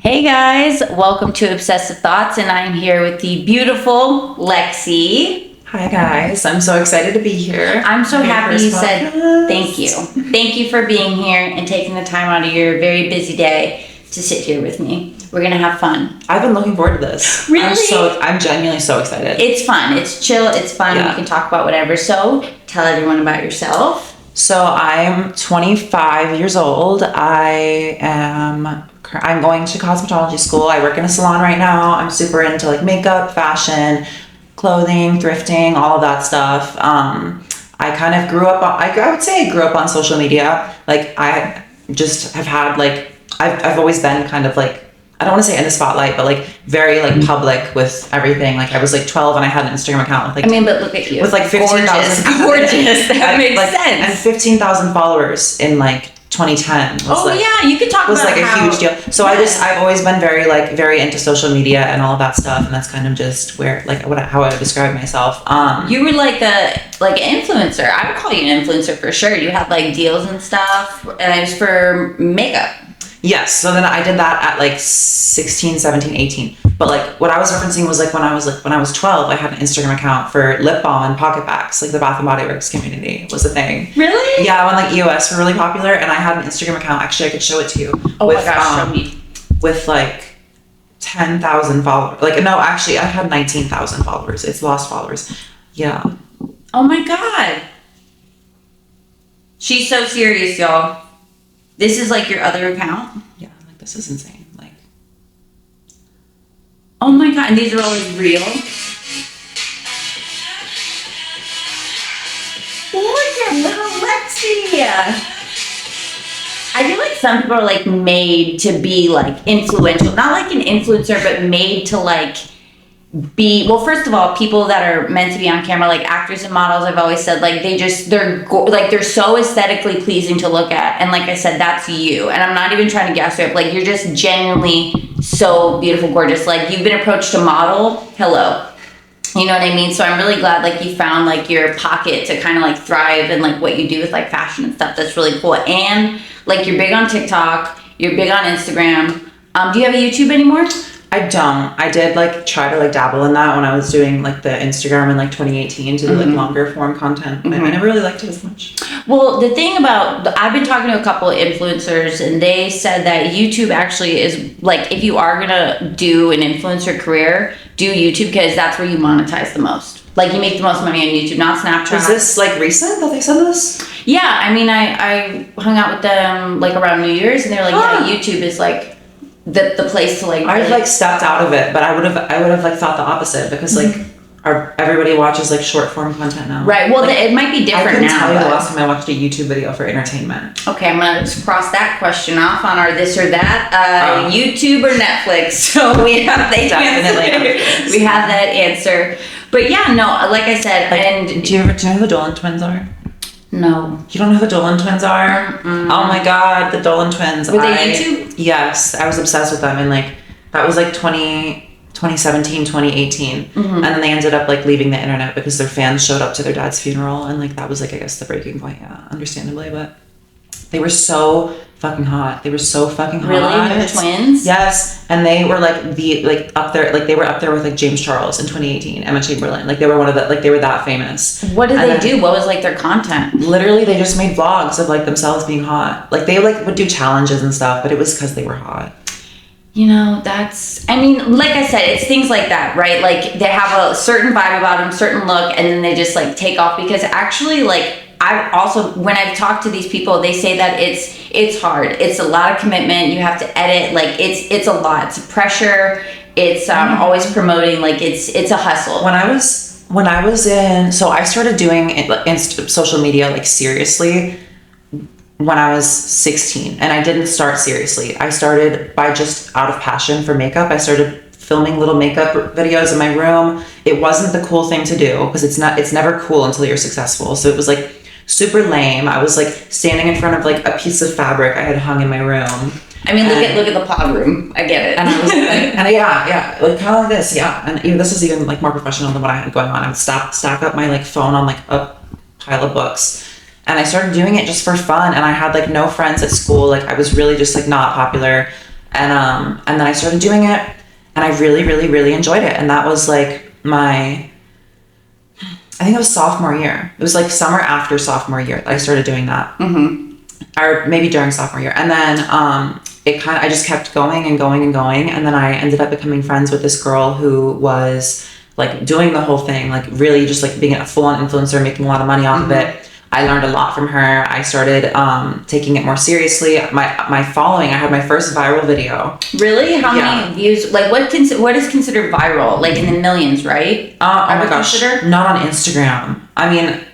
Hey guys, welcome to Obsessive Thoughts, and I'm here with the beautiful Lexi. Hi guys, I'm so excited to be here. I'm so happy you said thank you. Thank you for being here and taking the time out of your very busy day to sit here with me. We're gonna have fun. I've been looking forward to this. Really? I'm genuinely so excited. It's fun, it's chill, it's fun, Yeah. We can talk about whatever. So tell everyone about yourself. So I'm 25 years old. I'm going to cosmetology school. I work in a salon right now. I'm super into like makeup, fashion, clothing, thrifting, all of that stuff. I kind of grew up on, I would say I grew up on social media. Like I just have had like, I've always been kind of like, I don't want to say in the spotlight, but like very like public with everything. Like I was like 12 and I had an Instagram account with like, but look at you. with like 15,000. Gorgeous. That makes like, sense. And 15,000 followers in like 2010. You could talk was about like how, a huge deal. So yeah. I've always been very into social media and all of that stuff, and that's kind of just where like how I would describe myself. You were like an influencer. I would call you an influencer for sure. You had like deals and stuff, and it was for makeup. Yes. So then I did that at like 16, 17, 18. But like what I was referencing was like when I was 12, I had an Instagram account for lip balm and pocket bags. Like the Bath and Body Works community was a thing. Really? Yeah, when like EOS were really popular, and I had an Instagram account. Actually, I could show it to you. Oh my gosh, show me. With like 10,000 followers. Like no, actually, I had 19,000 followers. It's lost followers. Yeah. Oh my god. She's so serious, y'all. This is like your other account? Yeah, like this is insane. Like, oh my god, and these are always real? Look at little Lexi! I feel like some people are like made to be like influential. Not like an influencer, but made to like be, well, first of all, people that are meant to be on camera, like actors and models, I've always said, like they're so aesthetically pleasing to look at, and like I said, that's you. And I'm not even trying to gas you up, like you're just genuinely so beautiful, gorgeous. Like you've been approached to model, hello, you know what I mean? So I'm really glad like you found like your pocket to kind of like thrive in like what you do with like fashion and stuff. That's really cool. And like you're big on TikTok, you're big on Instagram. Do you have a YouTube anymore? I don't. I did like try to like dabble in that when I was doing like the Instagram in like 2018 to do like longer form content. But I never really liked it as much. Well, the thing about, I've been talking to a couple of influencers, and they said that YouTube actually is like, if you are gonna do an influencer career, do YouTube, because that's where you monetize the most. Like you make the most money on YouTube, not Snapchat. Is this like recent that they said this? Yeah, I mean, I hung out with them like around New Year's, and they're like, yeah, YouTube is like the place to like. I've like stepped out of it, but I would have like thought the opposite, because like everybody watches like short form content now. Right. Well, like, it might be different now. I couldn't tell you the last time I watched a YouTube video for entertainment. Okay, I'm gonna just cross that question off on our this or that. YouTube or Netflix. So we have the answer. We have that answer. But yeah, no, like I said, like, and do you know who the Dolan twins are? No. You don't know who the Dolan twins are? Oh my god, the Dolan twins. Were they YouTube? Yes, I was obsessed with them, and like that was like 2017, 2018. And then they ended up like leaving the internet because their fans showed up to their dad's funeral, and like that was like I guess the breaking point, yeah, understandably. But they were so fucking hot. They were so fucking hot. Really? The twins? Yes. And they were like up there, like they were up there with like James Charles in 2018, Emma Chamberlain. Like they were they were that famous. What did they do? What was like their content? Literally they just made vlogs of like themselves being hot. Like they like would do challenges and stuff, but it was because they were hot. You know, I mean, like I said, it's things like that, right? Like they have a certain vibe about them, certain look, and then they just like take off, because actually like I've also, when I've talked to these people, they say that it's hard. It's a lot of commitment. You have to edit. Like it's a lot. It's pressure. It's always promoting. Like it's a hustle. When I was in, so I started doing social media like seriously when I was 16, and I didn't start seriously. I started by just out of passion for makeup. I started filming little makeup videos in my room. It wasn't the cool thing to do, because it's never cool until you're successful. So it was like super lame. I was like standing in front of like a piece of fabric I had hung in my room. I mean, look at the pod room. I get it. And I was yeah, like kind of like this, yeah. And even this is even like more professional than what I had going on. I would stack up my like phone on like a pile of books, and I started doing it just for fun. And I had like no friends at school. Like I was really just like not popular. And then I started doing it, and I really, really, really enjoyed it. And that was like I think it was sophomore year. It was like summer after sophomore year that I started doing that. Or maybe during sophomore year. And then I just kept going and going and going. And then I ended up becoming friends with this girl who was like doing the whole thing, like really just like being a full-on influencer, making a lot of money off of it. I learned a lot from her. I started taking it more seriously. My following, I had my first viral video. Really? How many views? Like what is considered viral? Like in the millions, right? Oh my gosh, not on Instagram. I mean,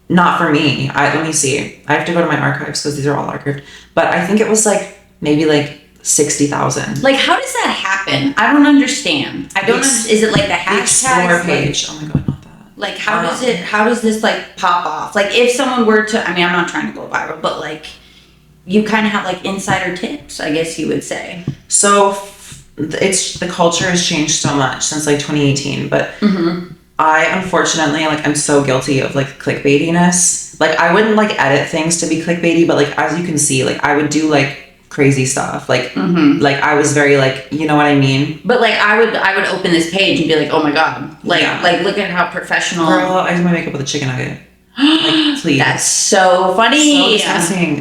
not for me. Let me see. I have to go to my archives because these are all archived. But I think it was like maybe like 60,000. Like how does that happen? I don't understand. Is it like the hashtag? Explore page. Oh my god, not that. Like how does this like pop off? Like if someone were to, I mean, I'm not trying to go viral, but like you kind of have like insider tips, I guess you would say. So the culture has changed so much since like 2018, but I unfortunately, like, I'm so guilty of like clickbaitiness. Like I wouldn't like edit things to be clickbaity, but like as you can see, like I would do like crazy stuff, like like I was very like, you know what I mean. But like I would open this page and be like, oh my god, like like look at how professional. Girl, I do my makeup with a chicken nugget. Like please. That's so funny.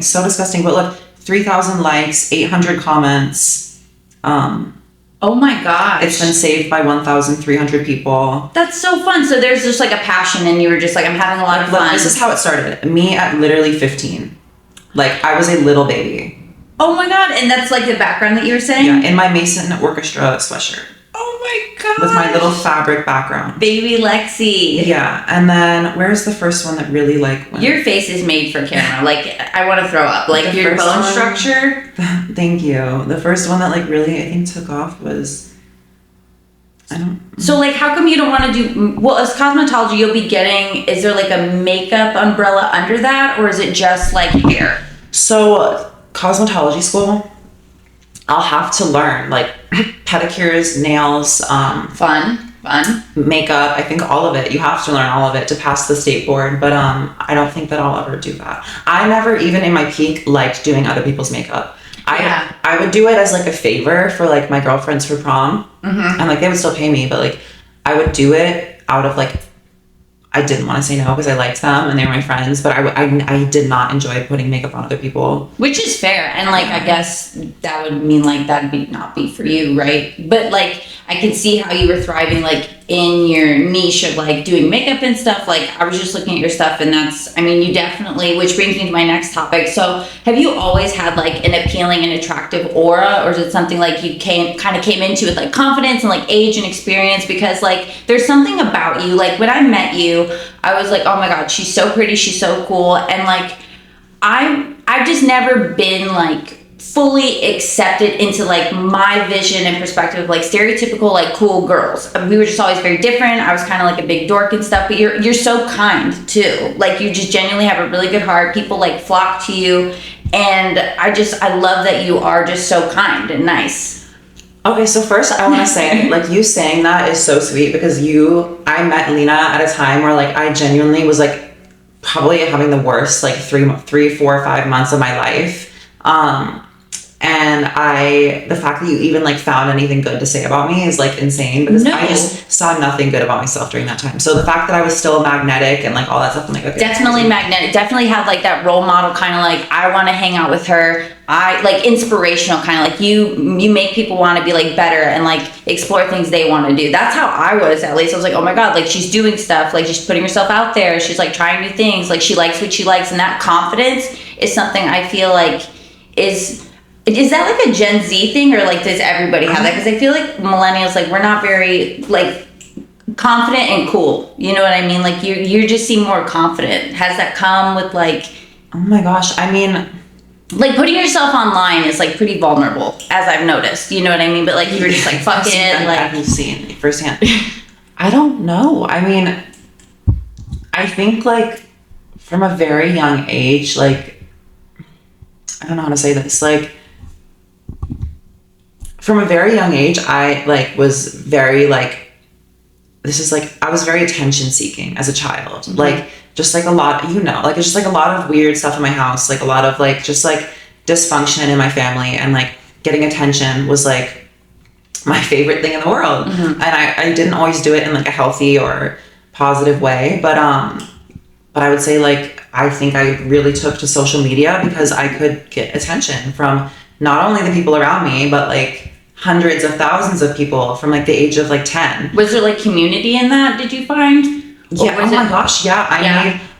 So disgusting. But look, 3,000 likes, 800 comments. Oh my gosh. It's been saved by 1,300 people. That's so fun. So there's just like a passion, and you were just like, I'm having a lot of fun. Look, this is how it started. Me at literally 15. Like I was a little baby. Oh my god, and that's like the background that you were saying? Yeah, in my Mason Orchestra sweatshirt. Oh my god. With my little fabric background. Baby Lexi. Yeah, and then where's the first one that really like went? Your face is made for camera. Like I want to throw up. Like your bone structure. Thank you. The first one that like really I think took off was So like how come you don't want to do, well, as cosmetology you'll be getting, is there like a makeup umbrella under that, or is it just like hair? So cosmetology school, I'll have to learn like pedicures, nails, Fun. makeup. I think all of it. You have to learn all of it to pass the state board. But I don't think that I'll ever do that. I never, even in my peak, liked doing other people's makeup. I would do it as like a favor for like my girlfriends for prom, and like they would still pay me, but like I would do it out of like, I didn't want to say no because I liked them and they were my friends, but I did not enjoy putting makeup on other people. Which is fair. And like, I guess that would mean like that'd not be for you, right? But like, I could see how you were thriving like in your niche of like doing makeup and stuff. Like I was just looking at your stuff, and that's, I mean, you definitely, which brings me to my next topic. So have you always had like an appealing and attractive aura, or is it something like you came into with like confidence and like age and experience? Because like there's something about you, like when I met you, I was like, oh my god, she's so pretty, she's so cool. And like I've just never been like fully accepted into like my vision and perspective of like stereotypical like cool girls. We were just always very different. I was kind of like a big dork and stuff, but you're so kind too. Like you just genuinely have a really good heart. People like flock to you, and I love that you are just so kind and nice. Okay, so first I want to say, like, you saying that is so sweet, because I met Lena at a time where like I genuinely was like probably having the worst like 3, 4, 5 months of my life. And the fact that you even like found anything good to say about me is like insane, because I just saw nothing good about myself during that time. So the fact that I was still magnetic and like all that stuff, I'm like, okay. Definitely magnetic. Definitely have like that role model kind of like, I want to hang out with her. I like inspirational kind of like you make people want to be like better and like explore things they want to do. That's how I was, at least. I was like, oh my god, like she's doing stuff, like she's putting herself out there, she's like trying new things, like she likes what she likes, and that confidence is something I feel like is that like a Gen Z thing, or like does everybody have that? Because I feel like millennials, like we're not very like confident and cool. You know what I mean? Like you just seem more confident. Has that come with like? Oh my gosh, I mean, like putting yourself online is like pretty vulnerable, as I've noticed. You know what I mean? But like you were just like fuck it, like I've seen firsthand. I don't know. I mean, I think like from a very young age, like I don't know how to say this, like. From a very young age, I like was very like, I was very attention seeking as a child. Mm-hmm. Like just like a lot, like it's just like a lot of weird stuff in my house, like a lot of like just like dysfunction in my family, and like getting attention was like my favorite thing in the world. And I didn't always do it in like a healthy or positive way, but I would say like I think I really took to social media because I could get attention from not only the people around me, but like hundreds of thousands of people from like the age of like 10. Was there like community in that, did you find? Yeah, oh my gosh, yeah.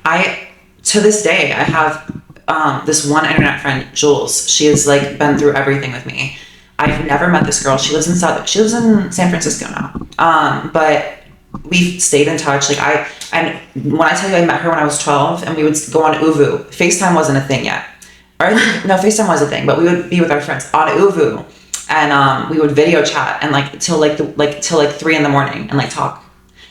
I to this day I have this one internet friend, Jules. She has like been through everything with me. I've never met this girl. She lives in San Francisco now. But we've stayed in touch. Like and when I tell you I met her when I was 12 and we would go on Uvu. FaceTime wasn't a thing yet. Or no, FaceTime was a thing, but we would be with our friends on Uvu and we would video chat and like till 3 in the morning and like talk.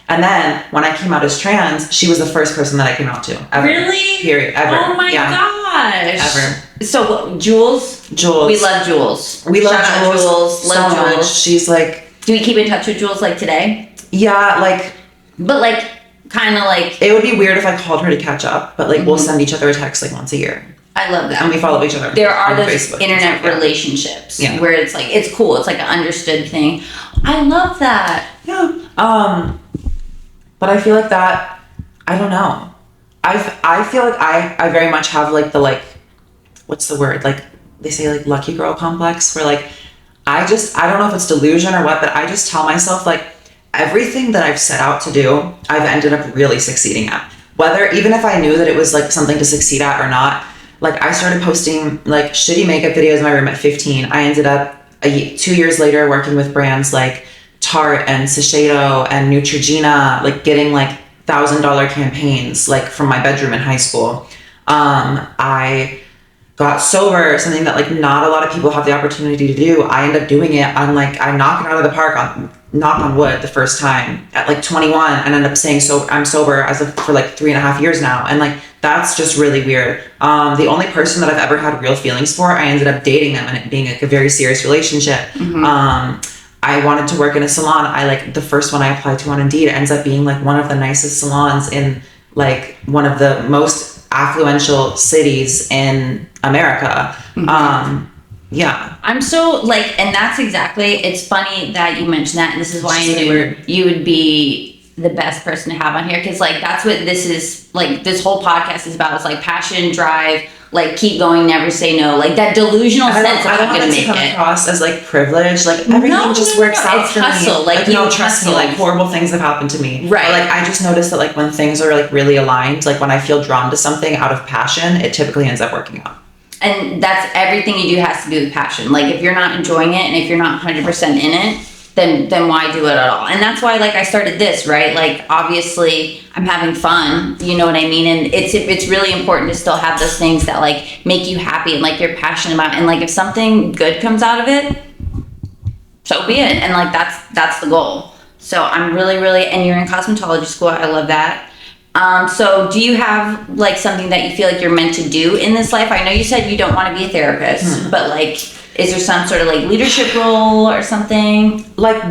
And then when I came out as trans, she was the first person that I came out to. Ever. Really? Period. Ever. Oh my gosh. Ever. So Jules? Jules. We love Jules. We love Shout out Jules. Love so Jules. much. She's like... Do we keep in touch with Jules like today? Yeah, like... But like, kind of like... It would be weird if I called her to catch up, but like we'll send each other a text like once a year. I love that. And we follow each other. There are those Facebook internet relationships where it's like, it's cool. It's like an understood thing. I love that. Yeah. But I feel like that, I don't know. I feel like I very much have like the like, what's the word? Like they say like lucky girl complex where like, I don't know if it's delusion or what, but I just tell myself like everything that I've set out to do, I've ended up really succeeding at. Even if I knew that it was like something to succeed at or not, like I started posting like shitty makeup videos in my room at 15. I ended up 2 years later working with brands like Tarte and Shiseido and Neutrogena, like getting like $1,000 campaigns like from my bedroom in high school. I got sober, something that like not a lot of people have the opportunity to do. I end up doing it. I knock it out of the park knock on wood the first time at like 21 and end up saying I'm sober for like 3.5 years now. And like, that's just really weird. The only person that I've ever had real feelings for, I ended up dating them and it being like a very serious relationship. I wanted to work in a salon. The first one I applied to on Indeed ends up being like one of the nicest salons in like one of the most affluential cities in America. Yeah. I'm so like, and that's exactly, it's funny that you mentioned that. And this is why I knew you would be the best person to have on here. Cause like, that's what this is like, this whole podcast is about. It's like passion, drive, like keep going, never say no. Like that delusional sense of I'm going to make it. I don't want it to come across as like privilege. Like everything just works out it's for hustle. me. Like you don't trust me. Like horrible things have happened to me. Right. Or, like I just noticed that like when things are like really aligned, like when I feel drawn to something out of passion, it typically ends up working out. And that's everything you do has to do with passion. Like if you're not enjoying it and if you're not 100% in it, then why do it at all? And that's why like I started this, right? Like obviously I'm having fun, you know what I mean? And it's really important to still have those things that like make you happy and like you're passionate about. And like if something good comes out of it, so be it. And like that's the goal. So I'm really, and you're in cosmetology school. I love that. So do you have like something that you feel like you're meant to do in this life? I know you said you don't want to be a therapist, but like, is there some sort of like leadership role or something? Like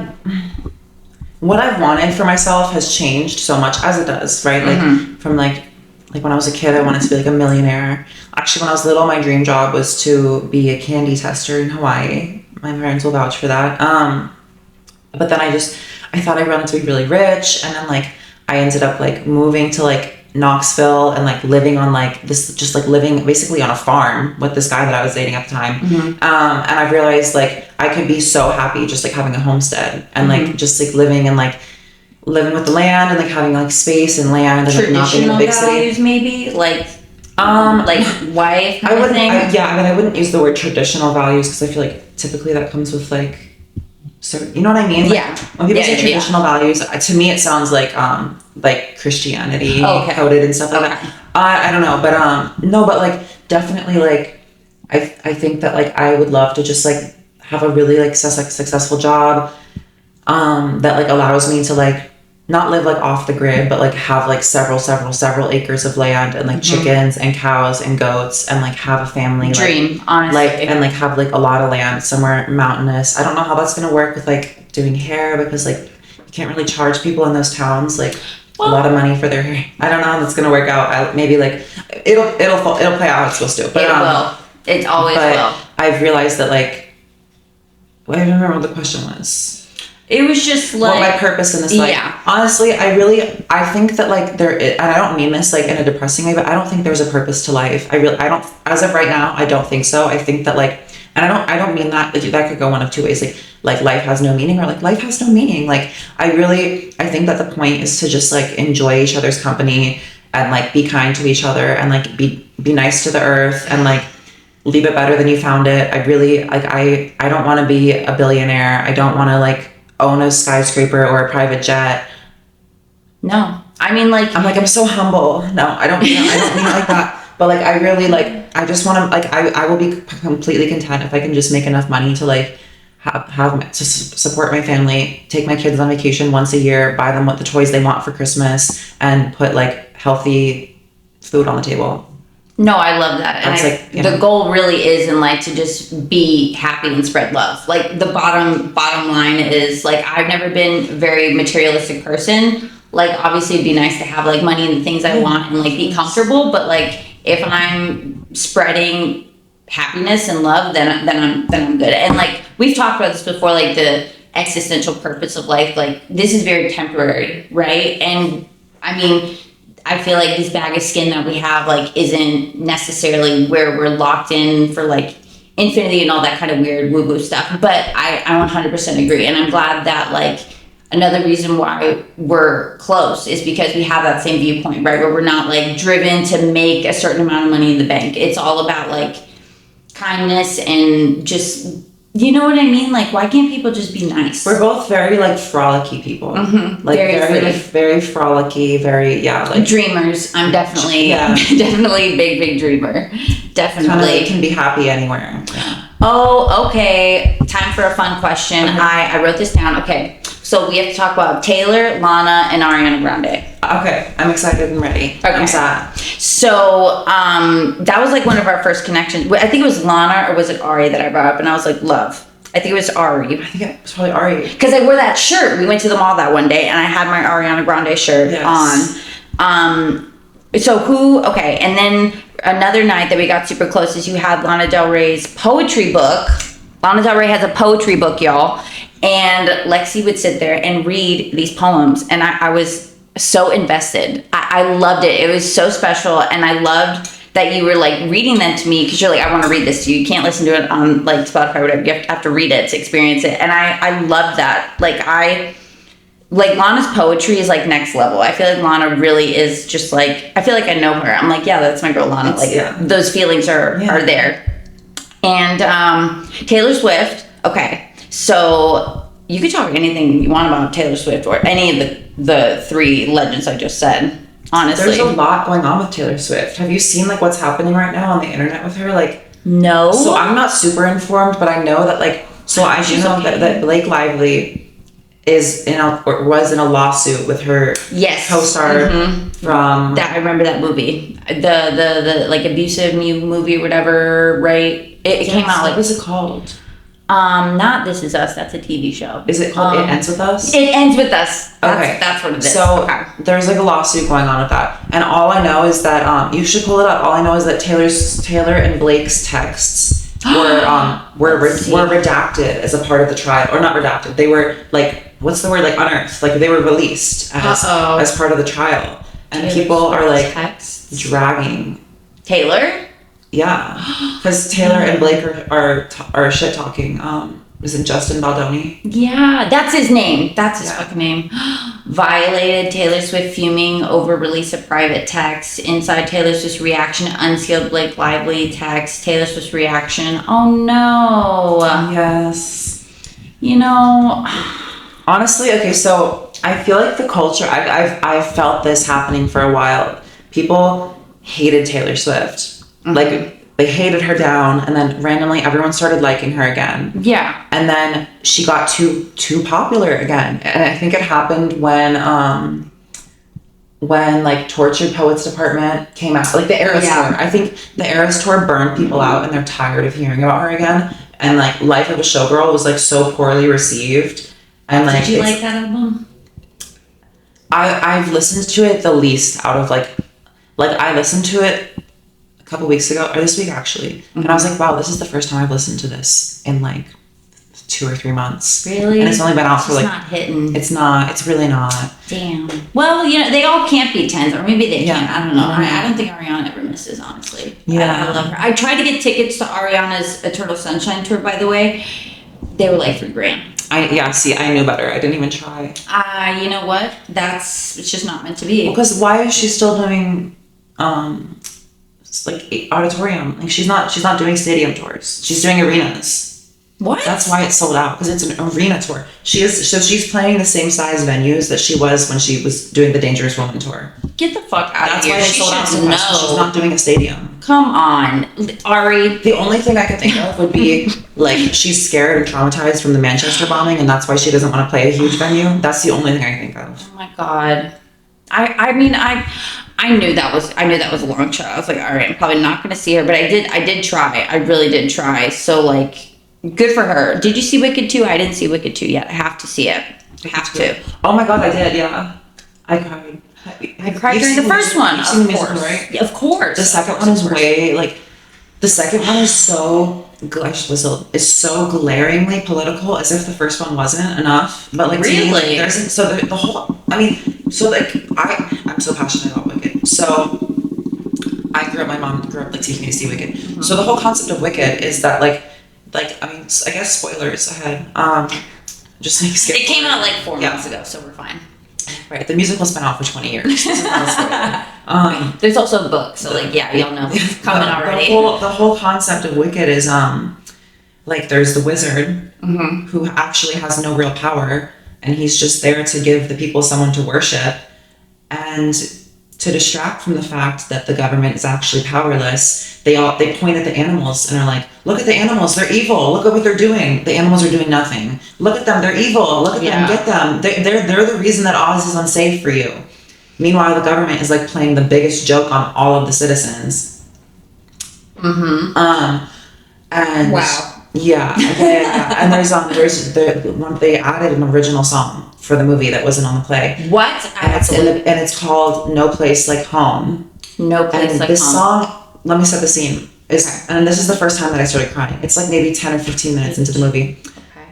what I've wanted for myself has changed so much as it does, right? Like from like when I was a kid, I wanted to be like a millionaire. Actually, when I was little, my dream job was to be a candy tester in Hawaii. My parents will vouch for that. But then I thought I wanted to be really rich. And then like, I ended up like moving to like Knoxville and like living on like this, just like living basically on a farm with this guy that I was dating at the time. And I've realized like I could be so happy just like having a homestead and like just like living with the land and like having like space and land and like not being in a big values city. Maybe like wife. I wouldn't use the word traditional values because I feel like typically that comes with like, so you know what I mean? Like, when people say traditional values, to me it sounds like Christianity coded and stuff like that. I don't know, but no, but like definitely like I think that like I would love to just like have a really like successful job that like allows me to like not live like off the grid, but like have like several acres of land and like chickens and cows and goats and like have a family. Dream, like, honestly. Like and like have like a lot of land somewhere mountainous. I don't know how that's gonna work with like doing hair because like you can't really charge people in those towns like a lot of money for their hair. I don't know how that's gonna work out. Maybe like it'll play out how it's supposed to. But it will. It always will. I've realized that like I don't remember what the question was. It was just like... What my purpose in this life. Yeah. Honestly, I think that like and I don't mean this like in a depressing way, but I don't think there's a purpose to life. I don't, as of right now, I don't think so. I think that like, and I don't mean that could go one of two ways. Like life has no meaning, or like life has no meaning. Like I think that the point is to just like enjoy each other's company and like be kind to each other and like be nice to the earth and like leave it better than you found it. I really like, I don't want to be a billionaire. I don't want to like own a skyscraper or a private jet. No, I mean like... I'm so humble. No, I don't mean like that. But like, I really like, I just want to like, I will be completely content if I can just make enough money to like have to support my family, take my kids on vacation once a year, buy them what the toys they want for Christmas, and put like healthy food on the table. No, I love that. And the goal really is in life to just be happy and spread love. Like the bottom line is like, I've never been a very materialistic person. Like obviously it'd be nice to have like money and the things I want and like be comfortable. But like if I'm spreading happiness and love, then I'm good. And like we've talked about this before, like the existential purpose of life. Like this is very temporary, right? And I mean, I feel like this bag of skin that we have like isn't necessarily where we're locked in for like infinity and all that kind of weird woo-woo stuff. But I 100% agree. And I'm glad that like another reason why we're close is because we have that same viewpoint, right? Where we're not like driven to make a certain amount of money in the bank. It's all about like kindness and just, you know what I mean? Like, why can't people just be nice? We're both very like frolicky people. Mm-hmm. Like very frolicky, very like dreamers. I'm definitely definitely big dreamer. Definitely can be happy anywhere. Yeah. Oh, okay. Time for a fun question. I wrote this down. Okay. So we have to talk about Taylor, Lana, and Ariana Grande. Okay, I'm excited and ready. Okay. I'm sad. So that was like one of our first connections. I think it was Lana or was it Ari that I brought up, and I was like, love. I think it was Ari. I think it was probably Ari. Because I wore that shirt. We went to the mall that one day, and I had my Ariana Grande shirt on. Okay, and then another night that we got super close is you had Lana Del Rey's poetry book. Lana Del Rey has a poetry book, y'all. And Lexi would sit there and read these poems. And I was so invested. I loved it. It was so special. And I loved that you were like reading them to me because you're like, I want to read this to you. You can't listen to it on like Spotify or whatever. You have to read it to experience it. And I loved that. Like Lana's poetry is like next level. I feel like Lana really is just like, I feel like I know her. I'm like, yeah, that's my girl Lana. Those feelings are there. And Taylor Swift, okay. So you could talk anything you want about Taylor Swift or any of the three legends I just said. Honestly, there's a lot going on with Taylor Swift. Have you seen like what's happening right now on the internet with her? Like, no. So I'm not super informed, but I know that like, so I do know that Blake Lively was in a lawsuit with her co-star from that. I remember that movie, the like abusive movie or whatever, right? It came out like, what was it called? Not This Is Us. That's a TV show. Is it called It Ends With Us? It Ends With Us. That's what it is. So there's like a lawsuit going on with that, and all I know is that you should pull it up. All I know is that Taylor and Blake's texts were redacted as a part of the trial, or not redacted. They were like, what's the word? Like unearthed. Like they were released as part of the trial, and people are like dragging Taylor. Yeah, because Taylor and Blake are shit talking. Is it Justin Baldoni? Yeah, that's his name. That's his fucking name. Violated Taylor Swift fuming over release of private text. Inside Taylor Swift's reaction to unsealed Blake Lively text. Taylor Swift's reaction. Oh no. Yes. You know. Honestly, okay. So I feel like the culture. I've felt this happening for a while. People hated Taylor Swift. Like they hated her down, and then randomly everyone started liking her again. Yeah. And then she got too popular again. And I think it happened when like Tortured Poets Department came out, like the Eras tour. I think the Eras tour burned people out, and they're tired of hearing about her again. And like Life of a Showgirl was like so poorly received. And like, did you like that album? I've listened to it the least out of like I listened to it couple weeks ago, or this week actually, and I was like, wow, this is the first time I've listened to this in like 2 or 3 months. Really? And it's only been out for like... It's not hitting. It's not. It's really not. Damn. Well, they all can't be 10s, or maybe they can. I don't know. Mm-hmm. I don't think Ariana ever misses, honestly. Yeah. I love her. I tried to get tickets to Ariana's Eternal Sunshine tour, by the way. They were like $3,000. I knew better. I didn't even try. You know what? It's just not meant to be. Because why is she still doing like auditorium? Like she's not doing stadium tours. She's doing arenas. What? That's why it's sold out, because it's an arena tour. She's playing the same size venues that she was when she was doing the Dangerous Woman tour. Get the fuck out That's of here. why they sold out so fast. She's not doing a stadium. Come on, Ari. The only thing I could think of would be like she's scared and traumatized from the Manchester bombing, and that's why she doesn't want to play a huge venue. That's the only thing I can think of. Oh my god. I mean I knew that was a long shot. I was like, all right, I'm probably not going to see her, but I did try. I really did try. So like, good for her. Did you see Wicked 2? I didn't see Wicked 2 yet. I have to see it. I have to. Oh my god, I did. Yeah, I cried. I cried during the first one. You've seen the musical, right? Yeah, of course. The second one is way like. The second one is so. I just whistled. Is so glaringly political, as if the first one wasn't enough. But like, really, to me, like, there's so the whole. I mean, so like I'm so passionate about Wicked. So my mom grew up like taking me to see Wicked. Mm-hmm. So the whole concept of Wicked is that like I mean, I guess spoilers ahead. Just like skip. It came out like 4 months ago, so we're fine. Right, the musical's been out for 20 years. There's also a book, so like y'all know it's coming already. The whole concept of Wicked is like there's the wizard who actually has no real power, and he's just there to give the people someone to worship and to distract from the fact that the government is actually powerless. They point at the animals and are like, look at the animals, they're evil, look at what they're doing. The animals are doing nothing. Look at them, they're evil, look at them, get them. They're the reason that Oz is unsafe for you. Meanwhile, the government is like playing the biggest joke on all of the citizens. And wow. Yeah. And there's they added an original song for the movie that wasn't on the play. What? And it's called No Place Like Home. No Place Like Home. This song, let me set the scene. And this is the first time that I started crying. It's like maybe 10 or 15 minutes into the movie. Okay.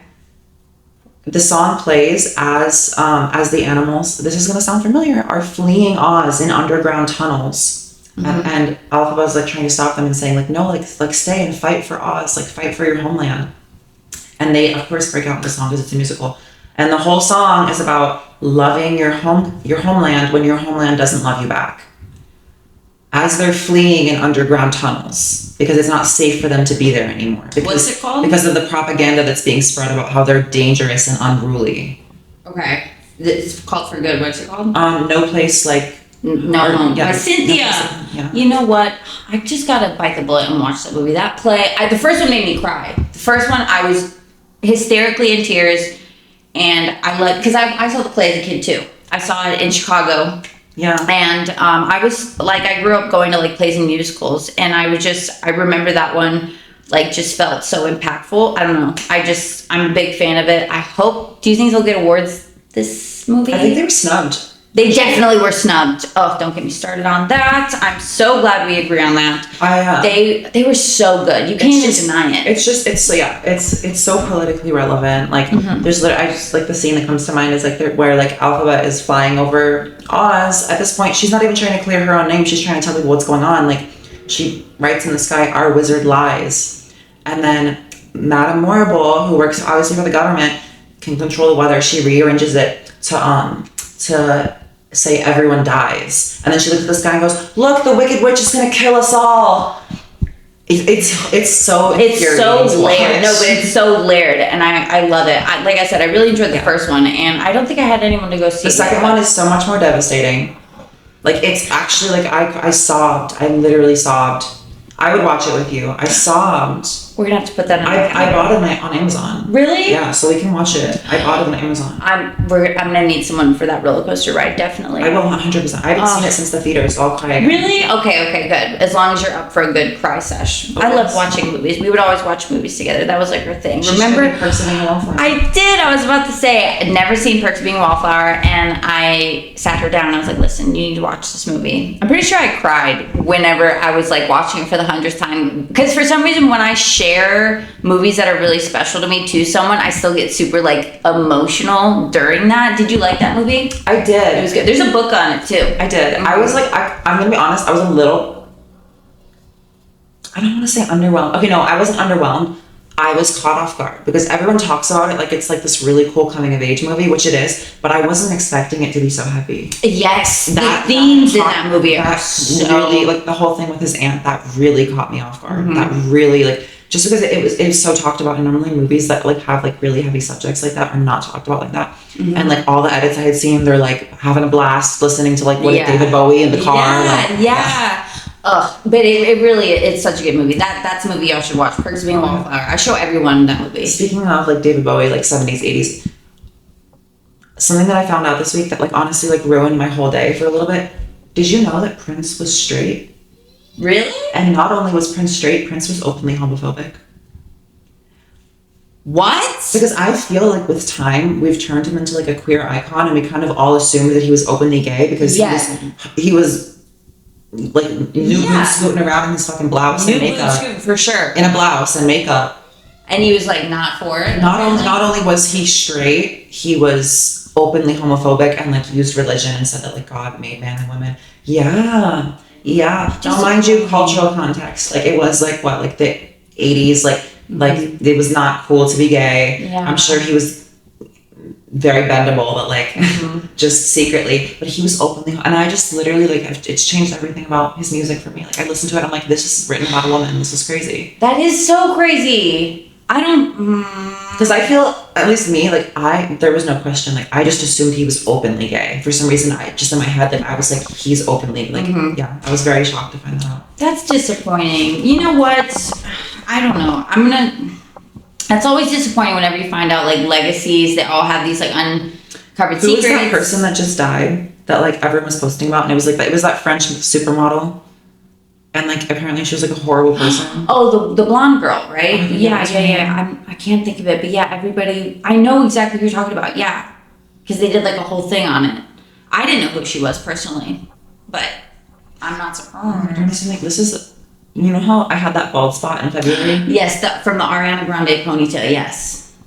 The song plays as the animals, this is gonna sound familiar, are fleeing Oz in underground tunnels. And Alphaba's like trying to stop them and saying like, no, like stay and fight for Oz, like fight for your homeland. And they of course break out in the song because it's a musical. And the whole song is about loving your homeland when your homeland doesn't love you back. As they're fleeing in underground tunnels because it's not safe for them to be there anymore. What's it called? Because of the propaganda that's being spread about how they're dangerous and unruly. Okay. It's called For Good. What's it called? No Place Like... No. Yeah, Cynthia. Yeah. You know what? I just gotta bite the bullet and watch that movie. That play, the first one made me cry. The first one, I was hysterically in tears, and because I saw the play as a kid too. I saw it in Chicago. Yeah. And I was like, I grew up going to like plays and musicals, and I remember that one like just felt so impactful. I don't know. I'm a big fan of it. Do you think they'll get awards this movie? I think they were snubbed. They definitely were snubbed. Oh, don't get me started on that. I'm so glad we agree on that. They were so good. You can't even deny it. It's so politically relevant. Like there's I just like the scene that comes to mind is like where like Alphaba is flying over Oz. At this point, she's not even trying to clear her own name. She's trying to tell people what's going on. Like she writes in the sky, "Our wizard lies," and then Madame Morrible, who works obviously for the government, can control the weather. She rearranges it to say everyone dies, and then she looks at the sky and goes, "Look, the Wicked Witch is gonna kill us all." It's so layered. No, but it's so layered, and I love it. Like I said, I really enjoyed the first one, and I don't think I had anyone to go see. The second one is so much more devastating. Like it's actually like I sobbed. I literally sobbed. I would watch it with you. I sobbed. We're gonna have to put that in. I bought it on Amazon. Really? Yeah, so we can watch it. I bought it on Amazon. I'm gonna need someone for that roller coaster ride, definitely. I will 100%. I haven't seen it since the theater, so I'll cry again. Really? Okay, good. As long as you're up for a good cry sesh. I love watching movies. We would always watch movies together. That was like our thing. Remember? Perks of Being a Wallflower. I did. I was about to say I'd never seen Perks of Being a Wallflower, and I sat her down and I was like, "Listen, you need to watch this movie." I'm pretty sure I cried whenever I was like watching it for the 100th time, because for some reason when I share share movies that are really special to me to someone, I still get super like emotional during that. Did you like that movie? I did. It was good. There's a book on it too. I did. Mm-hmm. I was like, I'm gonna be honest, I was a little, I don't want to say underwhelmed. Okay, no, I wasn't underwhelmed. I was caught off guard because everyone talks about it like it's like this really cool coming of age movie, which it is, but I wasn't expecting it to be so heavy. Yes, the themes in that movie are really, like the whole thing with his aunt, that really caught me off guard. Mm-hmm. That really, like, just because it was so talked about, and normally movies that like have like really heavy subjects like that are not talked about like that. Mm-hmm. And like all the edits I had seen, they're like having a blast listening to like David Bowie in the car. Yeah. Ugh, but it really, it's such a good movie. That's a movie y'all should watch. Perks of Being a Wallflower. I show everyone that movie. Speaking of like David Bowie, like 70s, 80s, something that I found out this week that like honestly like ruined my whole day for a little bit. Did you know that Prince was straight? Really? And not only was Prince straight, Prince was openly homophobic. What? Because I feel like with time, we've turned him into like a queer icon, and we kind of all assumed that he was openly gay because he was like nude scooting around in his fucking blouse and makeup. For sure. In a blouse and makeup. And he was like not for it. Not only was he straight, he was openly homophobic and like used religion and said that like God made man and women. Yeah. Now mind you, cultural context. Like it was like what, like the 80s, like it was not cool to be gay. Yeah. I'm sure he was very bendable, but like just secretly, but he was openly, and I just literally like it's changed everything about his music for me. Like I listen to it, I'm like, this is written about a woman. This is crazy. That is so crazy. I don't, because I feel, at least me, like there was no question. Like I just assumed he was openly gay for some reason. I just in my head, like I was like, he's openly like yeah. I was very shocked to find that out. That's disappointing. You know what? I don't know. That's always disappointing whenever you find out like legacies that all have these like uncovered secrets. Who was that person that just died that like everyone was posting about, and it was like it was that French supermodel, and like apparently she was like a horrible person. Oh, the blonde girl, right? Yeah. I can't think of it, but yeah, everybody. I know exactly who you're talking about. Yeah, because they did like a whole thing on it. I didn't know who she was personally, but I'm not surprised. Like this is. You know how I had that bald spot in February? Yes, from the Ariana Grande ponytail, yes.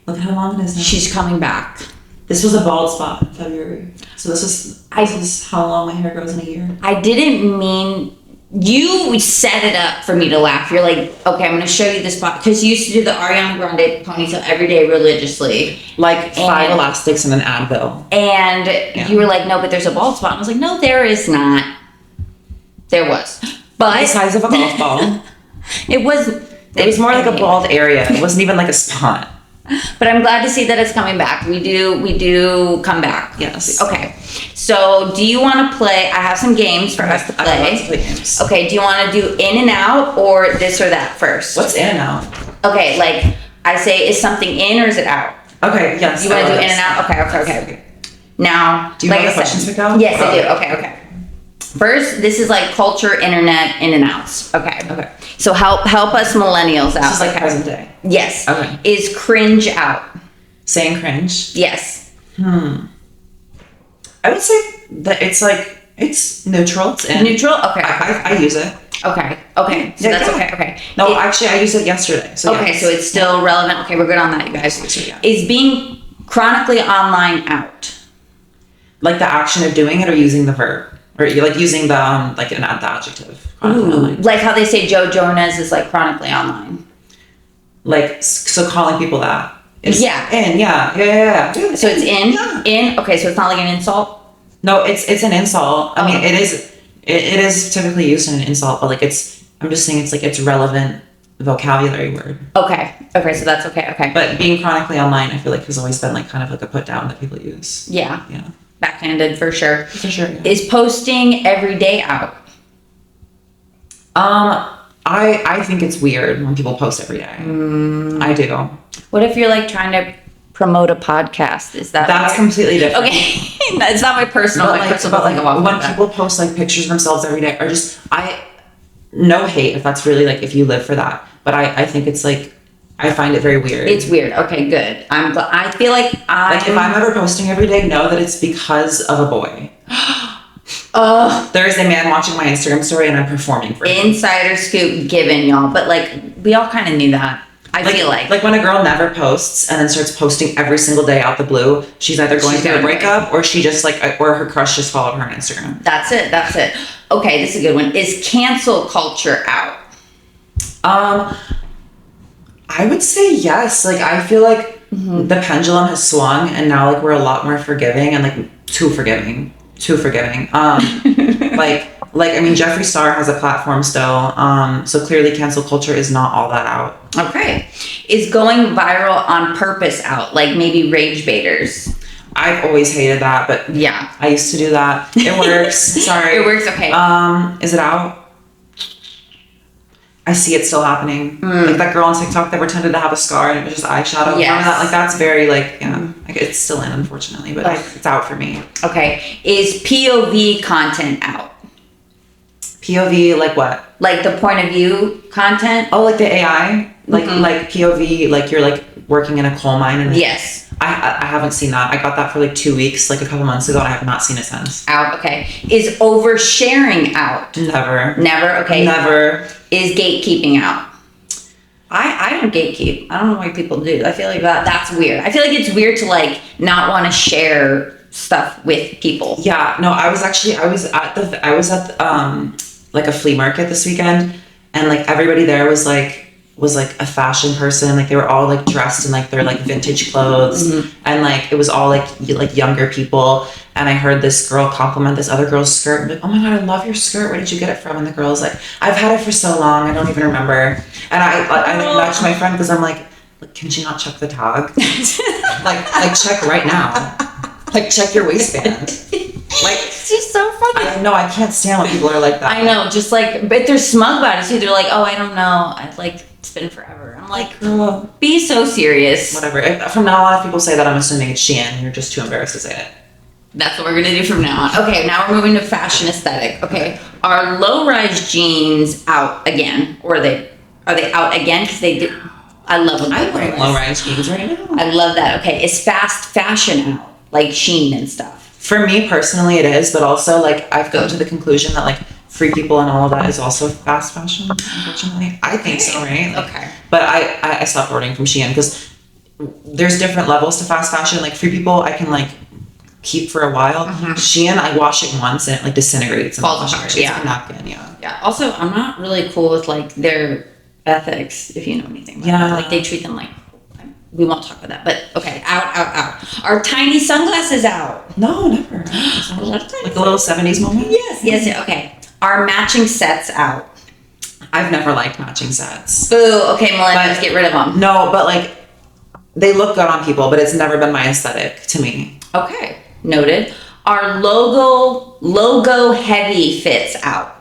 Look at how long it is now. She's coming back. This was a bald spot in February. So this is how long my hair grows in a year. I didn't mean... You set it up for me to laugh. You're like, okay, I'm going to show you this spot. Because you used to do the Ariana Grande ponytail every day religiously. Like 5 elastics and an Advil. And you were like, no, but there's a bald spot. And I was like, no, there is not. There was. But the size of a golf ball. It was more like a bald area. It wasn't even like a spot. But I'm glad to see that it's coming back. We do come back. Yes. Okay. So do you want to play? I have some games for us to play. I love to play games. Okay. Do you want to do in and out or this or that first? What's in and out? Okay. Like I say, is something in or is it out? Okay. Yes. You want to do in and out? Okay. Now, do you have the questions picked out? Yes, I do. Okay. First, this is like culture, internet, in and outs. Okay. So help us millennials out. This is like present day. Yes. Okay. Is cringe out? Saying cringe? Yes. I would say that it's neutral. It's in. Neutral? Okay. I use it. Okay. So that's okay. Okay. No, actually, I used it yesterday. So okay, so it's still relevant. Okay, we're good on that, you guys. Is being chronically online out? Like the action of doing it, or using the verb? Or you like using the like the adjective. Ooh, like how they say Joe Jonas is like chronically online. Like so, calling people that. Yeah. Yeah. So it's in. Yeah. In. Okay, so it's not like an insult. No, it's an insult. I mean, it is typically used in an insult, but like I'm just saying it's relevant vocabulary word. Okay, so that's okay. But being chronically online, I feel like has always been like kind of like a put down that people use. Yeah. Backhanded for sure. Yeah. Is posting every day out? I think it's weird when people post every day. I do. What if you're like trying to promote a podcast? Is that's weird? Completely different? Okay, it's not my personal. When people post like pictures of themselves every day, or just no hate if you live for that, but I think it's like. I find it very weird. It's weird. Okay, good. I feel like if I'm ever posting every day, know that it's because of a boy. Oh, There's a man watching my Instagram story and I'm performing for him. insider scoop given, y'all. But like, we all kind of knew that. I feel like when a girl never posts and then starts posting every single day out the blue, she's either going through a breakup or she just like, or her crush just followed her on Instagram. That's it. Okay, this is a good one. Is cancel culture out? I would say yes. Like, I feel like the pendulum has swung and now like we're a lot more forgiving and like too forgiving. Like I mean, Jeffree Star has a platform still, so clearly cancel culture is not all that out. Okay. Is going viral on purpose out? Like maybe rage baiters? I've always hated that, but yeah, I used to do that. It works. Sorry. It works. Okay. Is it out? I see it still happening. Like that girl on TikTok that pretended to have a scar and it was just eyeshadow. Yes. Remember that? Like that's very like, yeah. Like it's still in, unfortunately, but it's out for me. Okay. Is POV content out? POV, like what? Like the point of view content? Oh, like the AI? Like POV, like you're like working in a coal mine and yes. I haven't seen that. I got that for like 2 weeks, like a couple months ago, and I have not seen it since. Out, okay. Is oversharing out? Never. Never, okay. Never. Is gatekeeping out? I don't gatekeep. I don't know why people do. I feel like that's weird. I feel like it's weird to like not want to share stuff with people. Yeah, no, I was at like a flea market this weekend, and like everybody there was like a fashion person. Like they were all like dressed in like their like vintage clothes, and like it was all like younger people. And I heard this girl compliment this other girl's skirt. I'm like, oh my god, I love your skirt. Where did you get it from? And the girl's like, I've had it for so long, I don't even remember. And I nudged my friend because I'm like, can she not check the tag? like check right now. Like check your waistband. Like she's so funny. I know, I can't stand when people are like that. I know, just like, but they're smug about it too. They're like, oh, I don't know. I like, it's been forever. I'm like, girl, be so serious. Whatever. From now on, if people say that, I'm assuming it's Shein. You're just too embarrassed to say it. That's what we're gonna do from now on. Okay, now we're moving to fashion aesthetic. Okay, are low-rise jeans out again, or are they out again? Because they did. I love them. I'm wearing low-rise jeans right now. I love that. Okay, is fast fashion out, like Shein and stuff? For me personally, it is, but also like I've come to the conclusion that like Free People and all of that is also fast fashion. Unfortunately, I think so, right? Like, okay. But I stopped ordering from Shein because there's different levels to fast fashion. Like Free People, I can like keep for a while. Shein, I wash it once and it like disintegrates and falls apart. It's a napkin, yeah. Yeah. Also, I'm not really cool with like their ethics, if you know anything. About that. Like they treat them like. We won't talk about that, but okay, out. Are tiny sunglasses out? No, never. Like a little 70s moment? Yes, okay. Are matching sets out? I've never liked matching sets. Boo, okay, millennials, get rid of them. No, but like, they look good on people, but it's never been my aesthetic to me. Okay, noted. Are logo heavy fits out?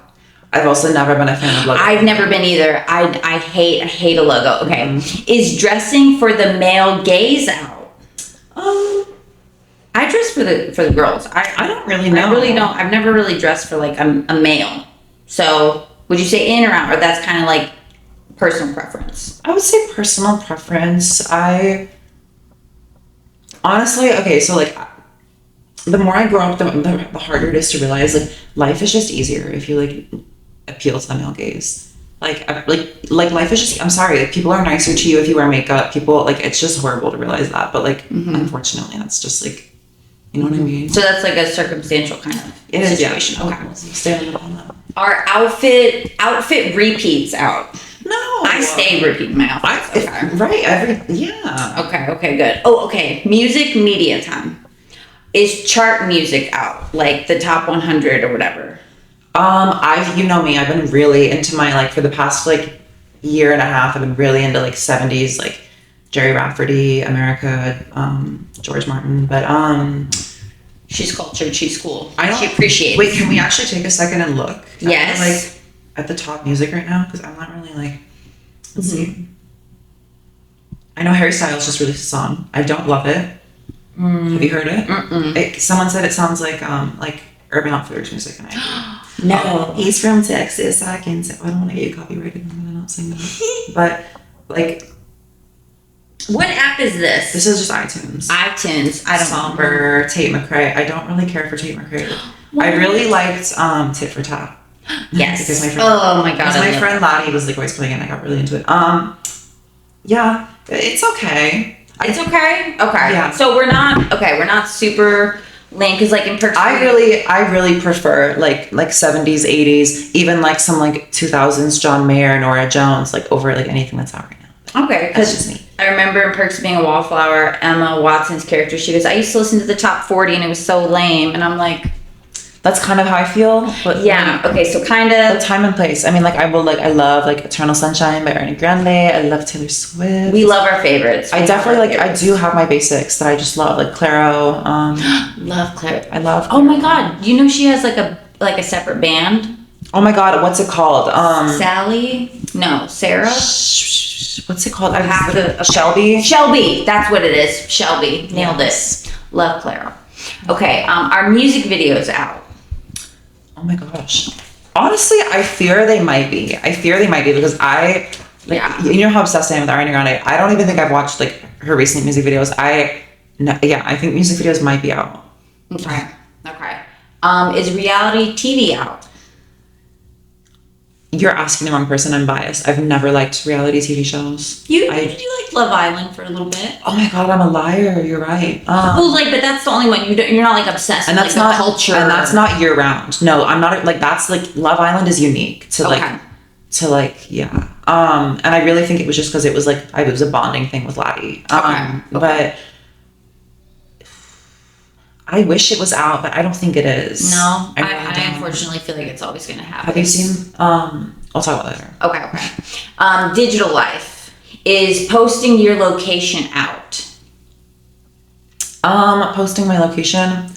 I've also never been a fan of logo. I've never been either. I hate a logo. Okay. Is dressing for the male gaze out? I dress for the girls. I don't really know. I really don't. I've never really dressed for like a male. So would you say in or out, or that's kind of like personal preference? I would say personal preference. I honestly, okay, so like the more I grow up, the harder it is to realize like life is just easier if you like appeal to the male gaze. Like life is just, I'm sorry, like people are nicer to you if you wear makeup. People like, it's just horrible to realize that, but like unfortunately that's just like, you know what I mean? So that's like a circumstantial kind of situation. Yeah. Okay. Stay on the middle on that. Are outfit repeats out? No. I stay repeating my outfits. Okay. Right. Yeah. Okay, good. Oh, okay. Music media time. Is chart music out? Like the top 100 or whatever? You know me, I've been really into my, like, for the past, like, year and a half, I've been really into, like, 70s, like, Jerry Rafferty, America, George Martin, but, she's cultured, she's cool. She appreciates. Wait, can we actually take a second and look? Yes. At the top music right now? Because I'm not really, like, let's see. I know Harry Styles just released a song. I don't love it. Have you heard it? Someone said it sounds like Urban Outfitters music, and I agree. No. He's from Texas. I can say, I don't want to get you copyrighted. I'm gonna not sing that. But like, what app is this? This is just iTunes. I don't. Somber, Tate McRae. I don't really care for Tate McRae. I really liked Tit for Tat. Yes. Because my friend, oh my god. because my friend Lottie was like always playing it, and I got really into it. Yeah, it's okay. It's okay. Okay. Yeah. So we're not super lame because like in Perks. I really prefer like 70s, 80s, even like some like 2000s John Mayer, Nora Jones, like over like anything that's out right now. Okay, That's just me. I remember in Perks of Being a Wallflower, Emma Watson's character, she goes, I used to listen to the top 40 and it was so lame. And I'm like, That's kind of how I feel. But yeah, okay, so kind the of. time and place. I mean, like I love like Eternal Sunshine by Ariana Grande. I love Taylor Swift. We love our favorites. I definitely like. I do have my basics that I just love, like Clairo. Love Claire. I love. Oh my god, you know she has like a separate band? Oh my god, what's it called? Sally? No, Sarah? What's it called? Shelby? Shelby, that's what it is. Shelby. Nailed Yes. it. Love Claire. Okay, our music video's out. Oh my gosh. Honestly, I fear they might be. Because you know how obsessed I am with Ariana Grande. I don't even think I've watched like her recent music videos. I think music videos might be out. Okay. Is reality TV out? You're asking the wrong person. I'm biased. I've never liked reality TV shows. You like Love Island for a little bit? Oh my god, I'm a liar. You're right. Well, like, but that's the only one. You're not like obsessed And with that's like, not the culture. And that's not year round. No, I'm not like that's like Love Island is unique to yeah. And I really think it was just because it was like it was a bonding thing with Lottie. But I wish it was out, but I don't think it is. No, I I unfortunately feel like it's always going to happen. Have you seen? I'll talk about that later. Okay. Digital life is posting your location out. Posting my location.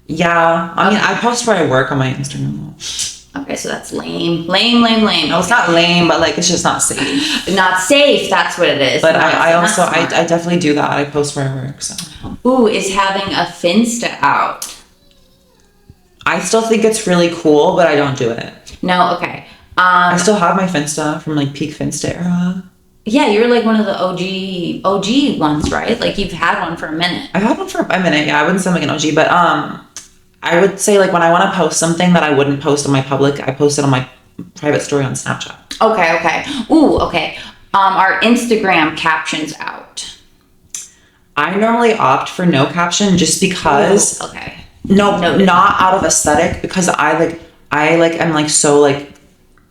Yeah, I mean, I post where I work on my Instagram. Okay, so that's lame. No, It's not lame, but like it's just not safe. Not safe. That's what it is. But I definitely do that. I post where I work. So. Ooh, is having a Finsta out? I still think it's really cool, but I don't do it. No, okay. I still have my Finsta from like peak Finsta era. Yeah, you're like one of the OG ones, right? Like you've had one for a minute. I've had one for a minute. Yeah, I wouldn't say I'm like an OG, but I would say like when I want to post something that I wouldn't post on my public, I post it on my private story on Snapchat. Okay. Ooh, okay. Our Instagram captions out. I normally opt for no caption just because. Ooh, okay. No, not out of aesthetic, because I am like so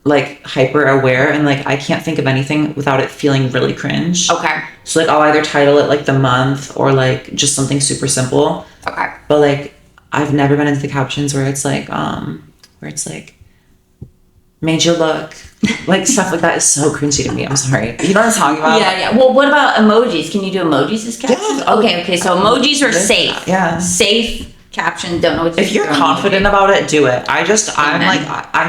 like hyper aware and like I can't think of anything without it feeling really cringe. Okay. So like I'll either title it like the month or like just something super simple. Okay. But like I've never been into the captions where it's like made you look like stuff like that is so cringy to me. I'm sorry. You know what I'm talking about? Yeah. Well, what about emojis? Can you do emojis as captions? Yeah. Okay. So emojis are safe. Yeah. Safe caption. Don't know what. If you're confident about it, do it. I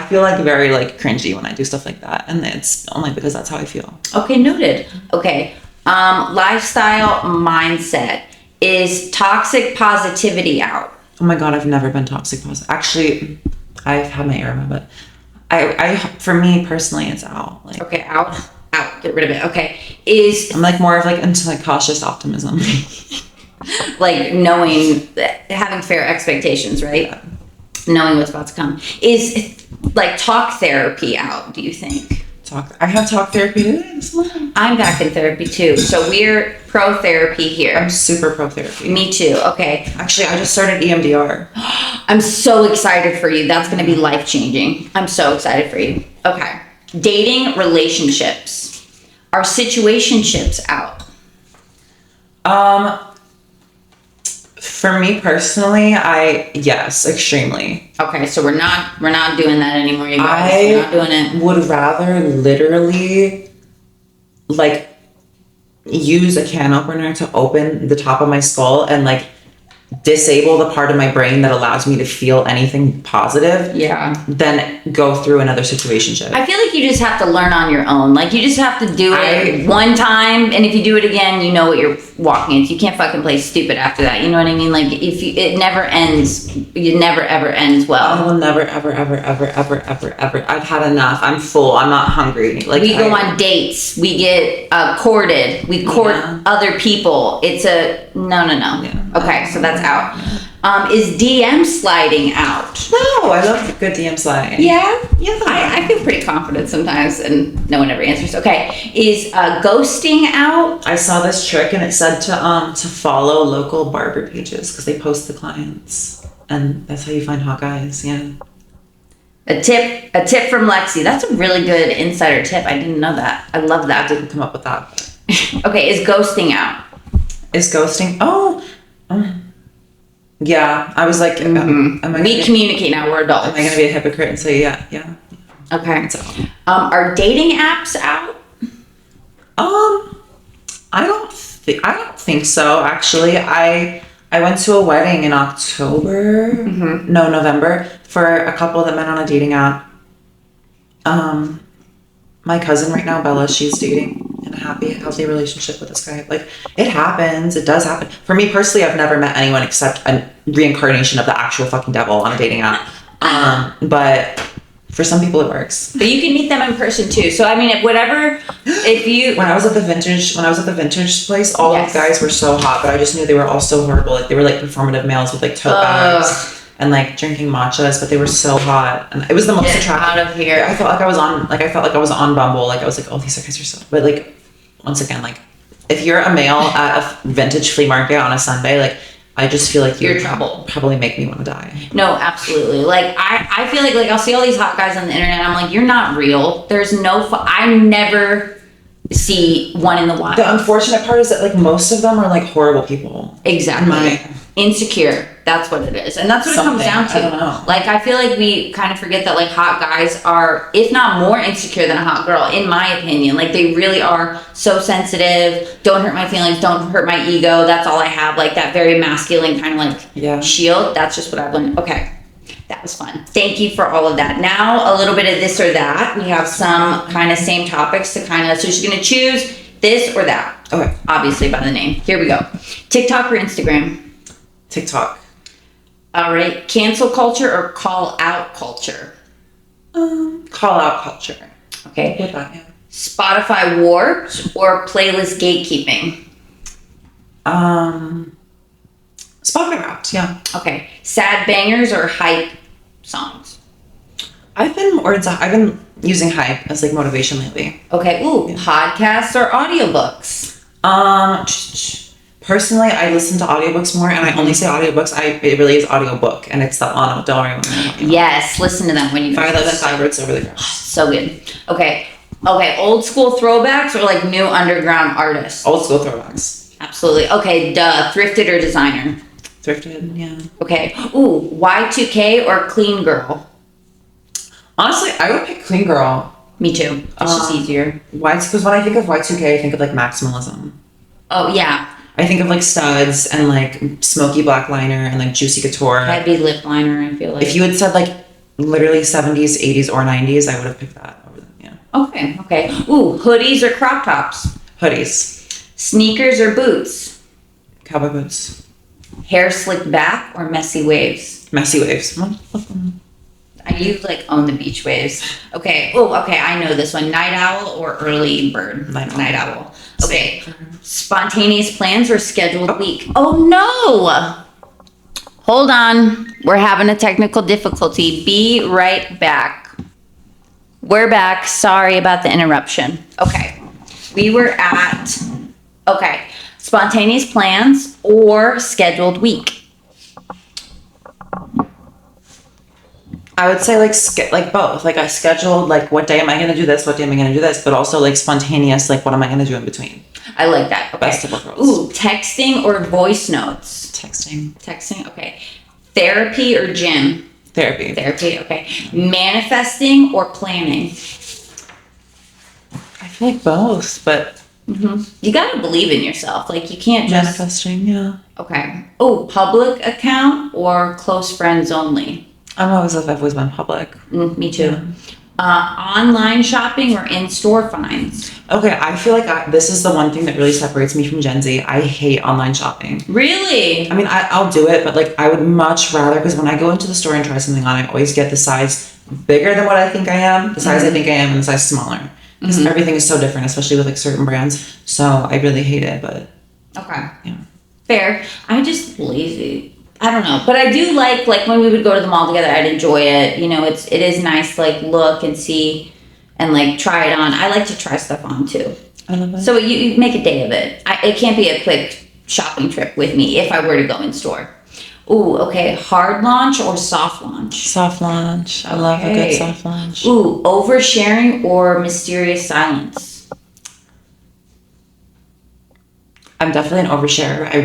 feel like very like cringy when I do stuff like that, and it's only because that's how I feel. Okay, noted. Okay. Lifestyle mindset is toxic positivity out. Oh my god, I've never been toxic positive. Actually, I've had my era, but I for me personally, it's out. Like, okay, out. Get rid of it. Okay, I'm like more of like into like cautious optimism. Like having fair expectations, right? Yeah. Knowing what's about to come. Is like talk therapy out? Do you think? I have talk therapy today. I'm back in therapy too. So we're pro therapy here. I'm super pro therapy. Me too. Okay. Actually, I just started EMDR. I'm so excited for you. That's going to be life changing. I'm so excited for you. Okay. Dating, relationships. Are situationships out? For me personally, yes, extremely. Okay, so we're not doing that anymore, you guys. We're not doing it. Would rather literally like use a can opener to open the top of my skull and like disable the part of my brain that allows me to feel anything positive. Yeah. Then go through another situationship. I feel like you just have to learn on your own. Like you just have to do it one time, and if you do it again, you know what you're walking into. You can't fucking play stupid after that. You know what I mean? Like it never ends. It never ever ends well. I will never ever. I've had enough. I'm full. I'm not hungry. Like we go on dates. We get courted. We court other people. It's a no. Yeah. Okay, so that's out. Is DM sliding out? No, I love a good DM slide. Yeah? Yeah. I feel pretty confident sometimes and no one ever answers. Okay. Is ghosting out? I saw this trick and it said to follow local barber pages because they post the clients. And that's how you find hot guys, yeah. A tip from Lexi. That's a really good insider tip. I didn't know that. I love I that. didn't come up with that. Okay, is ghosting out? Is ghosting? Yeah. I was like, We communicate now. We're adults. am I gonna be a hypocrite and say yeah? Okay. So, Are dating apps out? I don't think so. Actually, I went to a wedding in October, no, November, for a couple that met on a dating app. My cousin right now, Bella, she's dating in a happy, healthy relationship with this guy. Like, it happens. It does happen. For me personally, I've never met anyone except a reincarnation of the actual fucking devil on a dating app. But for some people it works. But you can meet them in person too. So I mean, if you When I was at the vintage place, all Yes. the guys were so hot, but I just knew they were all so horrible. Like, they were like performative males with like tote bags and like drinking matchas, but they were so hot, and it was the most Get attractive. out of here. I felt like I was on Bumble. Like, I was like, oh, these guys are so. But like, once again, like, if you're a male at a vintage flea market on a Sunday, like, I just feel like You're trouble. Probably make me want to die. No, absolutely. Like I feel like I'll see all these hot guys on the internet. And I'm like, you're not real. There's no. I never see one in the wild. The unfortunate part is that like most of them are like horrible people. Exactly. Insecure. That's what it is. And that's what it comes down to. I don't know. Like, I feel like we kind of forget that, like, hot guys are, if not more insecure than a hot girl, in my opinion. Like, they really are so sensitive. Don't hurt my feelings. Don't hurt my ego. That's all I have. Like, that very masculine kind of, like, shield. That's just what I've learned. Okay. That was fun. Thank you for all of that. Now, a little bit of this or that. We have some kind of same topics to kind of, so she's going to choose this or that. Okay. Obviously, by the name. Here we go. TikTok or Instagram? TikTok. All right. Cancel culture or call out culture? Call out culture. Okay. With that, yeah. Spotify Warped or playlist gatekeeping? Spotify Wrapped, yeah. Okay. Sad bangers or hype songs? I've been using hype as like motivation lately. Okay. Ooh, podcasts or audiobooks? Personally, I listen to audiobooks more, and I only say audiobooks. It really is audiobook, and it's the Anna Del Rey one. Yes, listen to them when you. 5 words over the grass. So good. Okay. Old school throwbacks or like new underground artists? Old school throwbacks. Absolutely. Okay. Duh. Thrifted or designer? Thrifted, yeah. Okay. Ooh, Y2K or clean girl? Honestly, I would pick clean girl. Me too. It's just easier. Because when I think of Y2K, I think of like maximalism. Oh yeah. I think of like studs and like smoky black liner and like juicy couture. Heavy lip liner, I feel like. If you had said like literally 70s, 80s, or 90s, I would have picked that over them, yeah. Okay. Ooh, hoodies or crop tops? Hoodies. Sneakers or boots? Cowboy boots. Hair slicked back or messy waves? Messy waves. You like own the beach waves. Okay. Oh, okay. I know this one. Night owl or early bird? Night owl. Okay. Spontaneous plans or scheduled week? Oh no! Hold on. We're having a technical difficulty. Be right back. We're back. Sorry about the interruption. Okay. We were at, spontaneous plans or scheduled week? I would say like both. Like, I scheduled like what day am I going to do this, what day am I going to do this, but also like spontaneous, like what am I going to do in between. I like that. Okay. Best of both worlds. Ooh, texting or voice notes? Texting, okay. Therapy or gym? Therapy, okay. Manifesting or planning? I feel like both, but You gotta believe in yourself. Like, you can't just... manifesting, yeah. Okay. Oh, public account or close friends only? I've always been public. Me too. Online shopping or in-store finds? Okay, I feel like this is the one thing that really separates me from Gen Z. I hate online shopping. Really? I mean, I'll do it, but like I would much rather, because when I go into the store and try something on, I always get the size bigger than what I think I am, the size I think I am, and the size smaller. Because everything is so different, especially with like certain brands. So I really hate it, but Okay. yeah. Fair. I'm just lazy. I don't know, but I do like when we would go to the mall together, I'd enjoy it. You know, it is nice to like look and see and like try it on. I like to try stuff on too. I love it. So you make a day of it. It can't be a quick shopping trip with me if I were to go in store. Ooh, okay. Hard launch or soft launch? Soft launch. I love a good soft launch. Ooh, oversharing or mysterious silence? I'm definitely an oversharer. I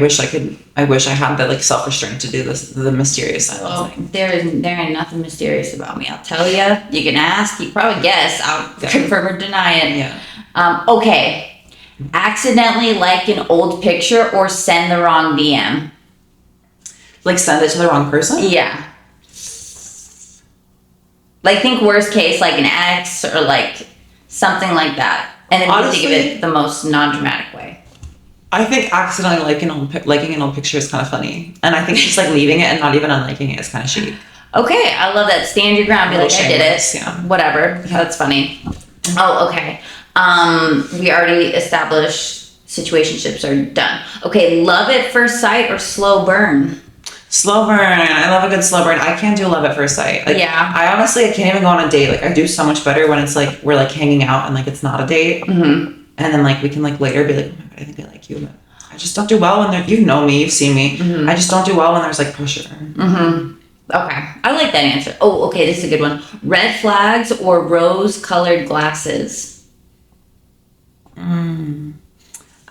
wish I had the like self-restraint to do the mysterious silence thing. There ain't nothing mysterious about me. I'll tell you. You can ask. You can probably guess. I'll confirm or deny it. Yeah. Okay. Accidentally like an old picture or send the wrong DM. Like send it to the wrong person? Yeah. Like think worst case, like an ex or like something like that, and then honestly, think of it the most non-dramatic way. I think accidentally liking an old picture is kind of funny, and I think just like leaving it and not even unliking it is kind of shitty. Okay, I love that. Stand your ground. Be like, I did it. Yeah. Whatever. That's funny. Oh, okay. We already established situationships are done. Okay, love at first sight or slow burn? Slow burn. I love a good slow burn. I can't do love at first sight. Like, yeah. I honestly can't even go on a date. Like I do so much better when it's like we're like hanging out and like it's not a date. Mm-hmm. And then like we can like later be like, oh my God, I think I like you, but I just don't do well when you know me, you've seen me. Mm-hmm. I just don't do well when there's like pressure. Mm-hmm. Okay, I like that answer. Oh, okay, this is a good one. Red flags or rose-colored glasses?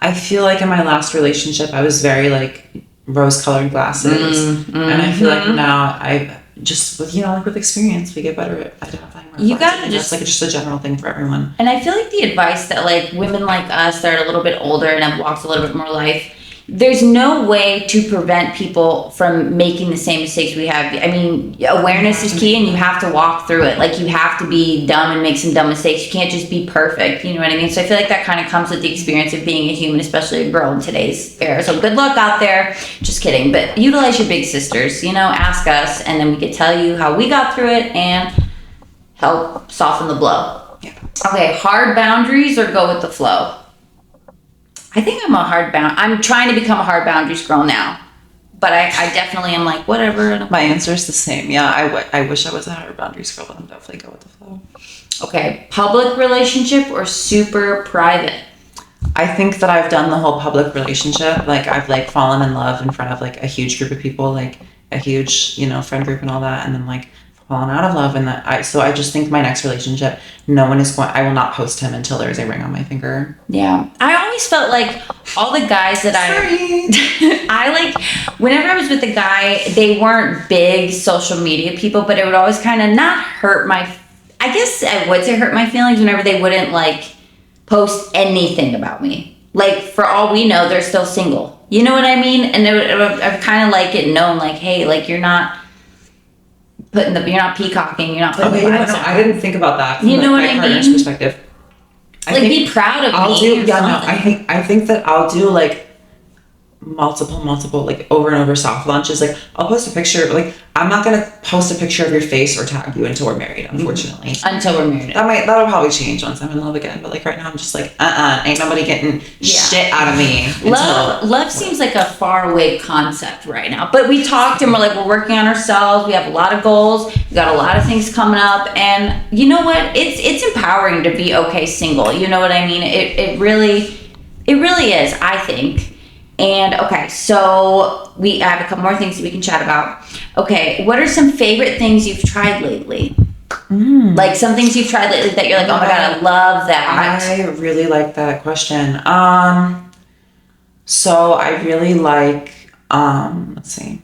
I feel like in my last relationship, I was very like rose-colored glasses, and I feel like now I just with with experience we get better at identifying red flags. You gotta that's like just a general thing for everyone. And I feel like the advice that like women like us that are a little bit older and have walked a little bit more life, there's no way to prevent people from making the same mistakes we have. I mean, awareness is key, and you have to walk through it. Like, you have to be dumb and make some dumb mistakes. You can't just be perfect. You know what I mean? So I feel like that kind of comes with the experience of being a human, especially a girl in today's era. So good luck out there. Just kidding. But utilize your big sisters. Ask us, and then we can tell you how we got through it and help soften the blow. Yeah. Okay, hard boundaries or go with the flow? I think I'm trying to become a hard boundaries girl now, but I definitely am like, whatever. My answer is the same. Yeah, I wish I was a hard boundaries girl, but I'm definitely go with the flow. Okay, public relationship or super private? I think that I've done the whole public relationship. Like, I've like fallen in love in front of like a huge group of people, like a huge, friend group and all that. And then like fallen out of love. And so I just think my next relationship, I will not post him until there's a ring on my finger. Yeah. I always felt like all the guys that I like, whenever I was with a guy, they weren't big social media people, but it would always kind of not hurt I guess I would say hurt my feelings whenever they wouldn't like post anything about me. Like, for all we know, they're still single. You know what I mean? And I've kind of like it known, like, hey, like, you're not you're not peacocking, you're not putting the vibes out. I didn't think about that from my partner's perspective. Be proud of me. I think that I'll do like multiple like over and over soft launches. Like, I'll post a picture, like, I'm not gonna post a picture of your face or tag you until we're married, unfortunately. Until we're married. That'll probably change once I'm in love again, but like right now I'm just like, ain't nobody getting shit out of me. Love seems like a faraway concept right now, but we talked and we're working on ourselves. We have a lot of goals. We got a lot of things coming up, and you know what? It's empowering to be okay single. You know what I mean? It really is, I think. And okay, so I have a couple more things that we can chat about. Okay, what are some favorite things you've tried lately? Like some things you've tried lately that you're like, oh my God, I love that. I really like that question. So I really like, let's see,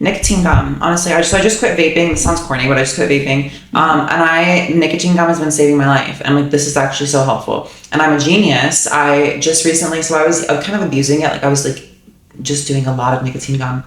nicotine gum. Honestly, I just quit vaping. This sounds corny, but I just quit vaping. And nicotine gum has been saving my life. And like, this is actually so helpful. And I'm a genius. I just recently, so I was kind of abusing it. Like, I was like just doing a lot of nicotine gum.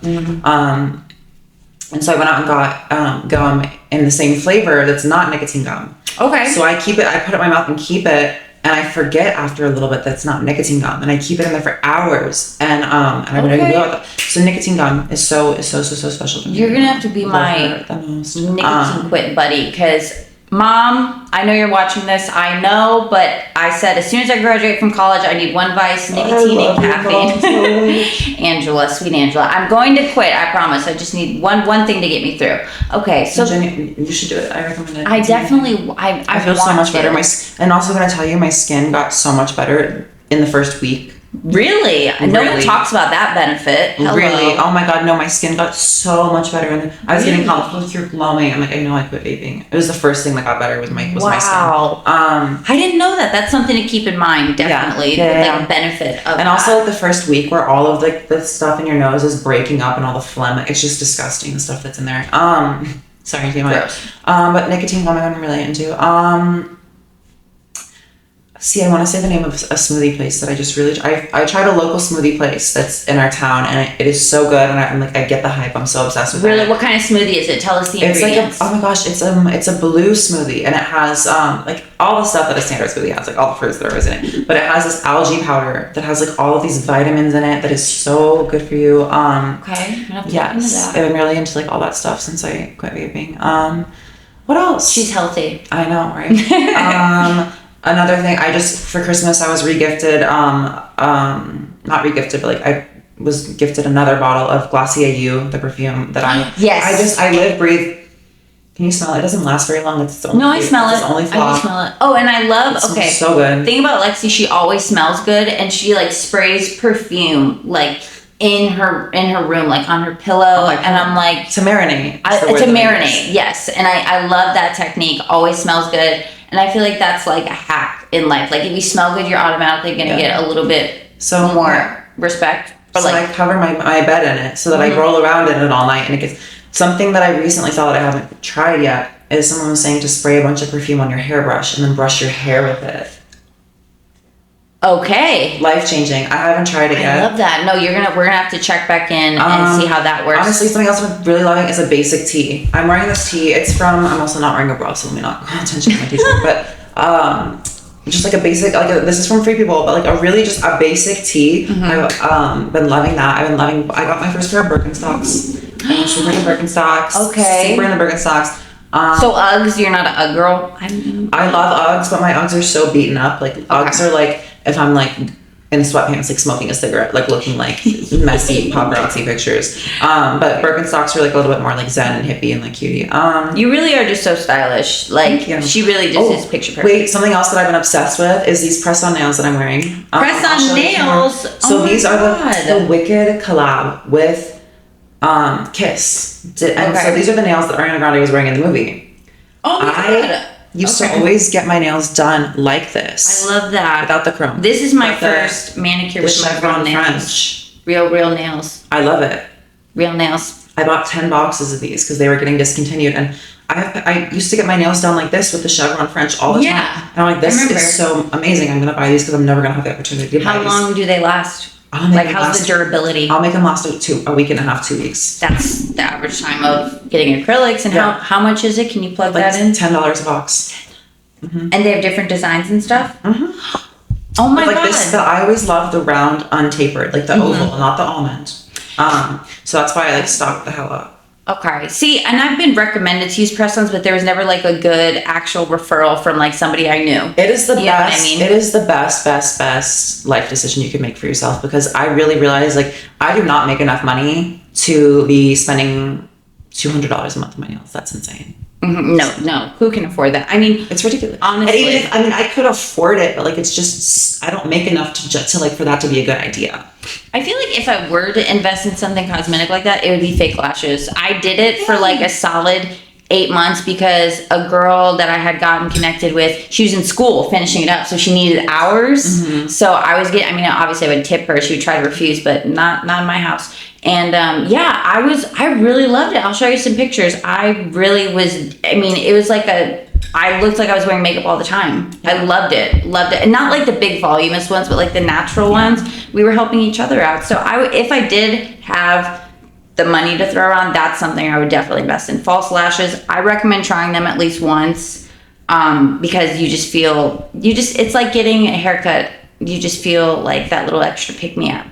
And so I went out and got gum in the same flavor that's not nicotine gum. Okay. So I keep it, I put it in my mouth and keep it. And I forget after a little bit that's not nicotine gum, and I keep it in there for hours. And I would really blow it. So nicotine gum is so special to me. You're gonna have to be my nicotine quit buddy, because Mom, I know you're watching this. I know, but I said as soon as I graduate from college, I need one vice, nicotine and caffeine. Angela, sweet Angela. I'm going to quit, I promise. I just need one thing to get me through. Okay, so Jenny, you should do it. I recommend it. I definitely, I feel so much better. to. And also going to tell you, my skin got so much better in the first week. Really? No one talks about that benefit. Hello. Really? Oh my god, no, my skin got so much better. And I was getting compliments, you're glowing. I'm like, I know, I quit vaping. It was the first thing that got better was my skin. Wow. I didn't know that. That's something to keep in mind, definitely. Yeah. The benefit of and that. also like the first week where all of like the stuff in your nose is breaking up and all the phlegm, it's just disgusting, the stuff that's in there. Sorry, Gross. But nicotine gum I'm really into. See, I want to say the name of a smoothie place that I just really I tried a local smoothie place that's in our town, and it is so good, and I'm like, I get the hype. I'm so obsessed with it. Really, what kind of smoothie is it? Tell us the It's ingredients. like oh my gosh, it's a blue smoothie, and it has like all the stuff that a standard smoothie has, like all the fruits that are in it. But it has this algae powder that has like all of these vitamins in it that is so good for you. Okay, I'm gonna have to look into that. I'm really into like all that stuff since I quit vaping. What else? She's healthy. I know, right? Another thing, for Christmas, I was regifted, not regifted, but like I was gifted another bottle of Glossier You, the perfume that Yes. I live, breathe. Can you smell it? It doesn't last very long. It's only, No, I smell it's it. only flaw. I do smell it. Oh, and I love, It smells okay. so good. Thing about Lexi, she always smells good, and she like sprays perfume like in her room, like on her pillow, and I'm like, to marinate. to marinate, yes. And I love that technique. Always smells good. And I feel like that's like a hack in life. Like if you smell good, you're automatically gonna get a little bit more respect. But so I cover my bed in it so that I roll around in it all night, and it gets something that I recently saw that I haven't tried yet is someone was saying to spray a bunch of perfume on your hairbrush and then brush your hair with it. Okay. Life changing. I haven't tried it yet. I love that. No, we're gonna have to check back in and see how that works. Honestly, something else I'm really loving is a basic tee. I'm wearing this tee. It's from. I'm also not wearing a bra, so let me not call attention to my t-shirt. But just like a basic. This is from Free People, but like a really just a basic tee. I've been loving that. I got my first pair of Birkenstocks. I'm super into Birkenstocks. Okay. Super into Birkenstocks. So Uggs, you're not an Ugg girl. I love Uggs, but my Uggs are so beaten up. Like Uggs are like if I'm like in sweatpants, like smoking a cigarette, like looking like messy paparazzi pictures. But Birkenstocks are like a little bit more like zen and hippie and like cutie. You really are just so stylish. Like she really just is picture perfect. Wait, something else that I've been obsessed with is these press-on nails that I'm wearing. Press-on nails. So these are the Wicked collab with Kiss. And so these are the nails that Ariana Grande was wearing in the movie. Oh my god. Used to always get my nails done like this. I love that. Without the chrome. This is my first manicure with my real nails. French. Real nails. I love it. Real nails. I bought 10 boxes of these because they were getting discontinued, and I used to get my nails done like this with the chevron French all the time. And I'm like, this is so amazing. I'm gonna buy these because I'm never gonna have the opportunity to buy these. How long do they last? Like how's the durability? I'll make them last a week and a half, 2 weeks. That's the average time of getting acrylics. And how much is it? Can you plug that in? $10 a box. Mm-hmm. And they have different designs and stuff? Mm-hmm. Oh my god. This, but I always love the round untapered, like the oval, not the almond. So that's why I like stock the hell up. Okay. See, and I've been recommended to use press-ons, but there was never like a good actual referral from like somebody I knew. It is the best. I mean? It is the best life decision you can make for yourself, because I really realized like I do not make enough money to be spending $200 a month on my nails. That's insane. Mm-hmm. No. Who can afford that? I mean, it's ridiculous. Honestly, and even if I could afford it, but like it's just I don't make enough to like for that to be a good idea. I feel like if I were to invest in something cosmetic like that, it would be fake lashes. I did it for like a solid 8 months because a girl that I had gotten connected with, she was in school finishing it up, so she needed hours. Mm-hmm. So I was obviously I would tip her. She would try to refuse, but not in my house. And I really loved it. I'll show you some pictures. I really was. I mean, it was like I looked like I was wearing makeup all the time. Yeah. I loved it, and not like the big voluminous ones, but like the natural ones. We were helping each other out. So if I did have the money to throw around, that's something I would definitely invest in. False lashes, I recommend trying them at least once, because it's like getting a haircut. You just feel like that little extra pick me up.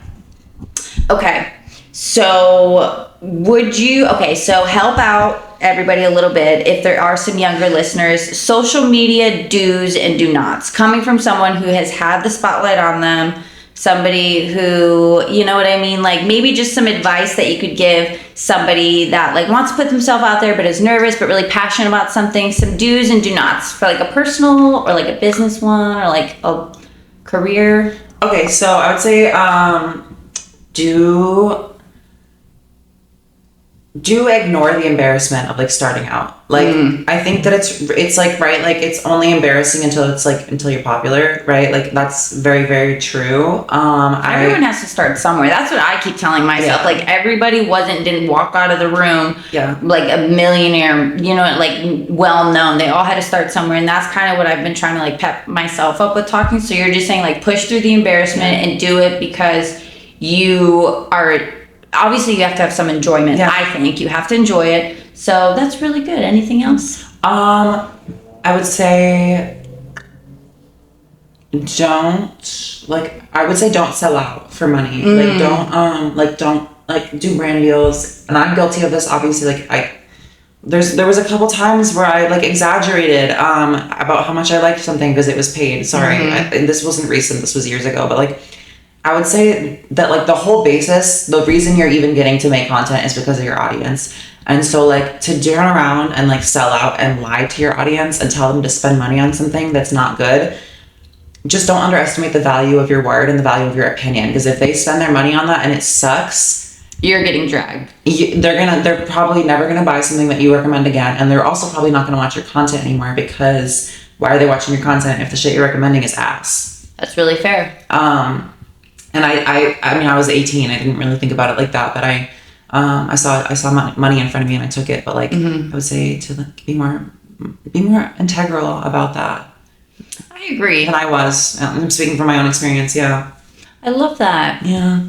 Okay, so so help out everybody a little bit, if there are some younger listeners, social media do's and do nots. Coming from someone who has had the spotlight on them, somebody who, you know what I mean? Like maybe just some advice that you could give somebody that like wants to put themselves out there but is nervous but really passionate about something. Some do's and do nots for like a personal or like a business one or like a career. Okay, so I would say do ignore the embarrassment of like starting out. Like I think that it's like, right, like it's only embarrassing until you're popular, right? Like that's very, very true. Everyone has to start somewhere. That's what I keep telling myself. Yeah. Like everybody didn't walk out of the room like a millionaire, you know, like well known. They all had to start somewhere, and that's kind of what I've been trying to like pep myself up with talking. So you're just saying like push through the embarrassment and do it because you are. Obviously, you have to have some enjoyment. Yeah. I think you have to enjoy it. So that's really good. Anything else? I would say don't sell out for money. Like don't do brand deals. And I'm guilty of this. Obviously, like there was a couple times where I like exaggerated about how much I liked something because it was paid. Sorry, and this wasn't recent. This was years ago. But like, I would say that like the whole basis, the reason you're even getting to make content is because of your audience. And so like to turn around and like sell out and lie to your audience and tell them to spend money on something that's not good, just don't underestimate the value of your word and the value of your opinion. Because if they spend their money on that and it sucks, you're getting dragged. They're probably never gonna buy something that you recommend again, and they're also probably not gonna watch your content anymore because why are they watching your content if the shit you're recommending is ass? That's really fair. And I mean, I was 18. I didn't really think about it like that, but I saw money in front of me and I took it. But like, I would say to like, be more integral about that. I agree. Than I was. I'm speaking from my own experience. Yeah. I love that. Yeah.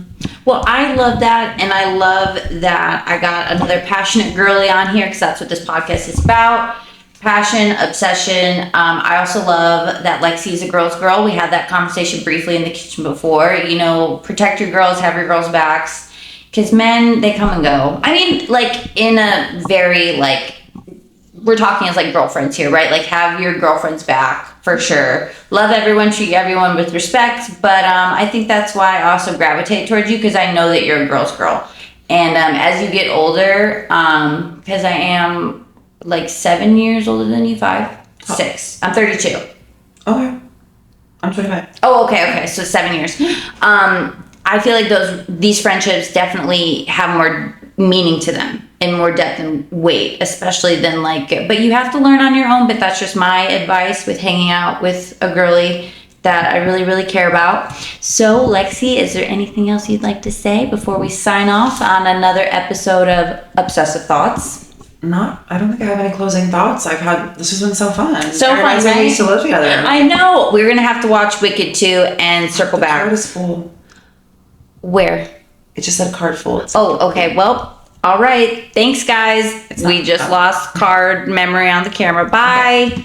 Well, I love that, and I love that I got another passionate girly on here because that's what this podcast is about. Passion, obsession. I also love that Lexi is a girl's girl. We had that conversation briefly in the kitchen before. You know, protect your girls, have your girls' backs. Because men, they come and go. I mean, like, in a very, like, we're talking as, like, girlfriends here, right? Like, have your girlfriend's back, for sure. Love everyone, treat everyone with respect. But I think that's why I also gravitate towards you, because I know that you're a girl's girl. And as you get older, because I am... like 7 years older than you, 6. I'm 32. Okay. I'm 25. Oh, okay. So 7 years. I feel like these friendships definitely have more meaning to them and more depth and weight, especially than like, but you have to learn on your own. But that's just my advice with hanging out with a girly that I really, really care about. So Lexi, is there anything else you'd like to say before we sign off on another episode of Obsessive Thoughts? I don't think I have any closing thoughts. This has been so fun. So fun, right? We used to live together. I know. We're going to have to watch Wicked 2 and circle back. The card is full. Where? It just said card full. Oh, okay. Well, all right. Thanks, guys. We just lost card memory on the camera. Bye. Okay.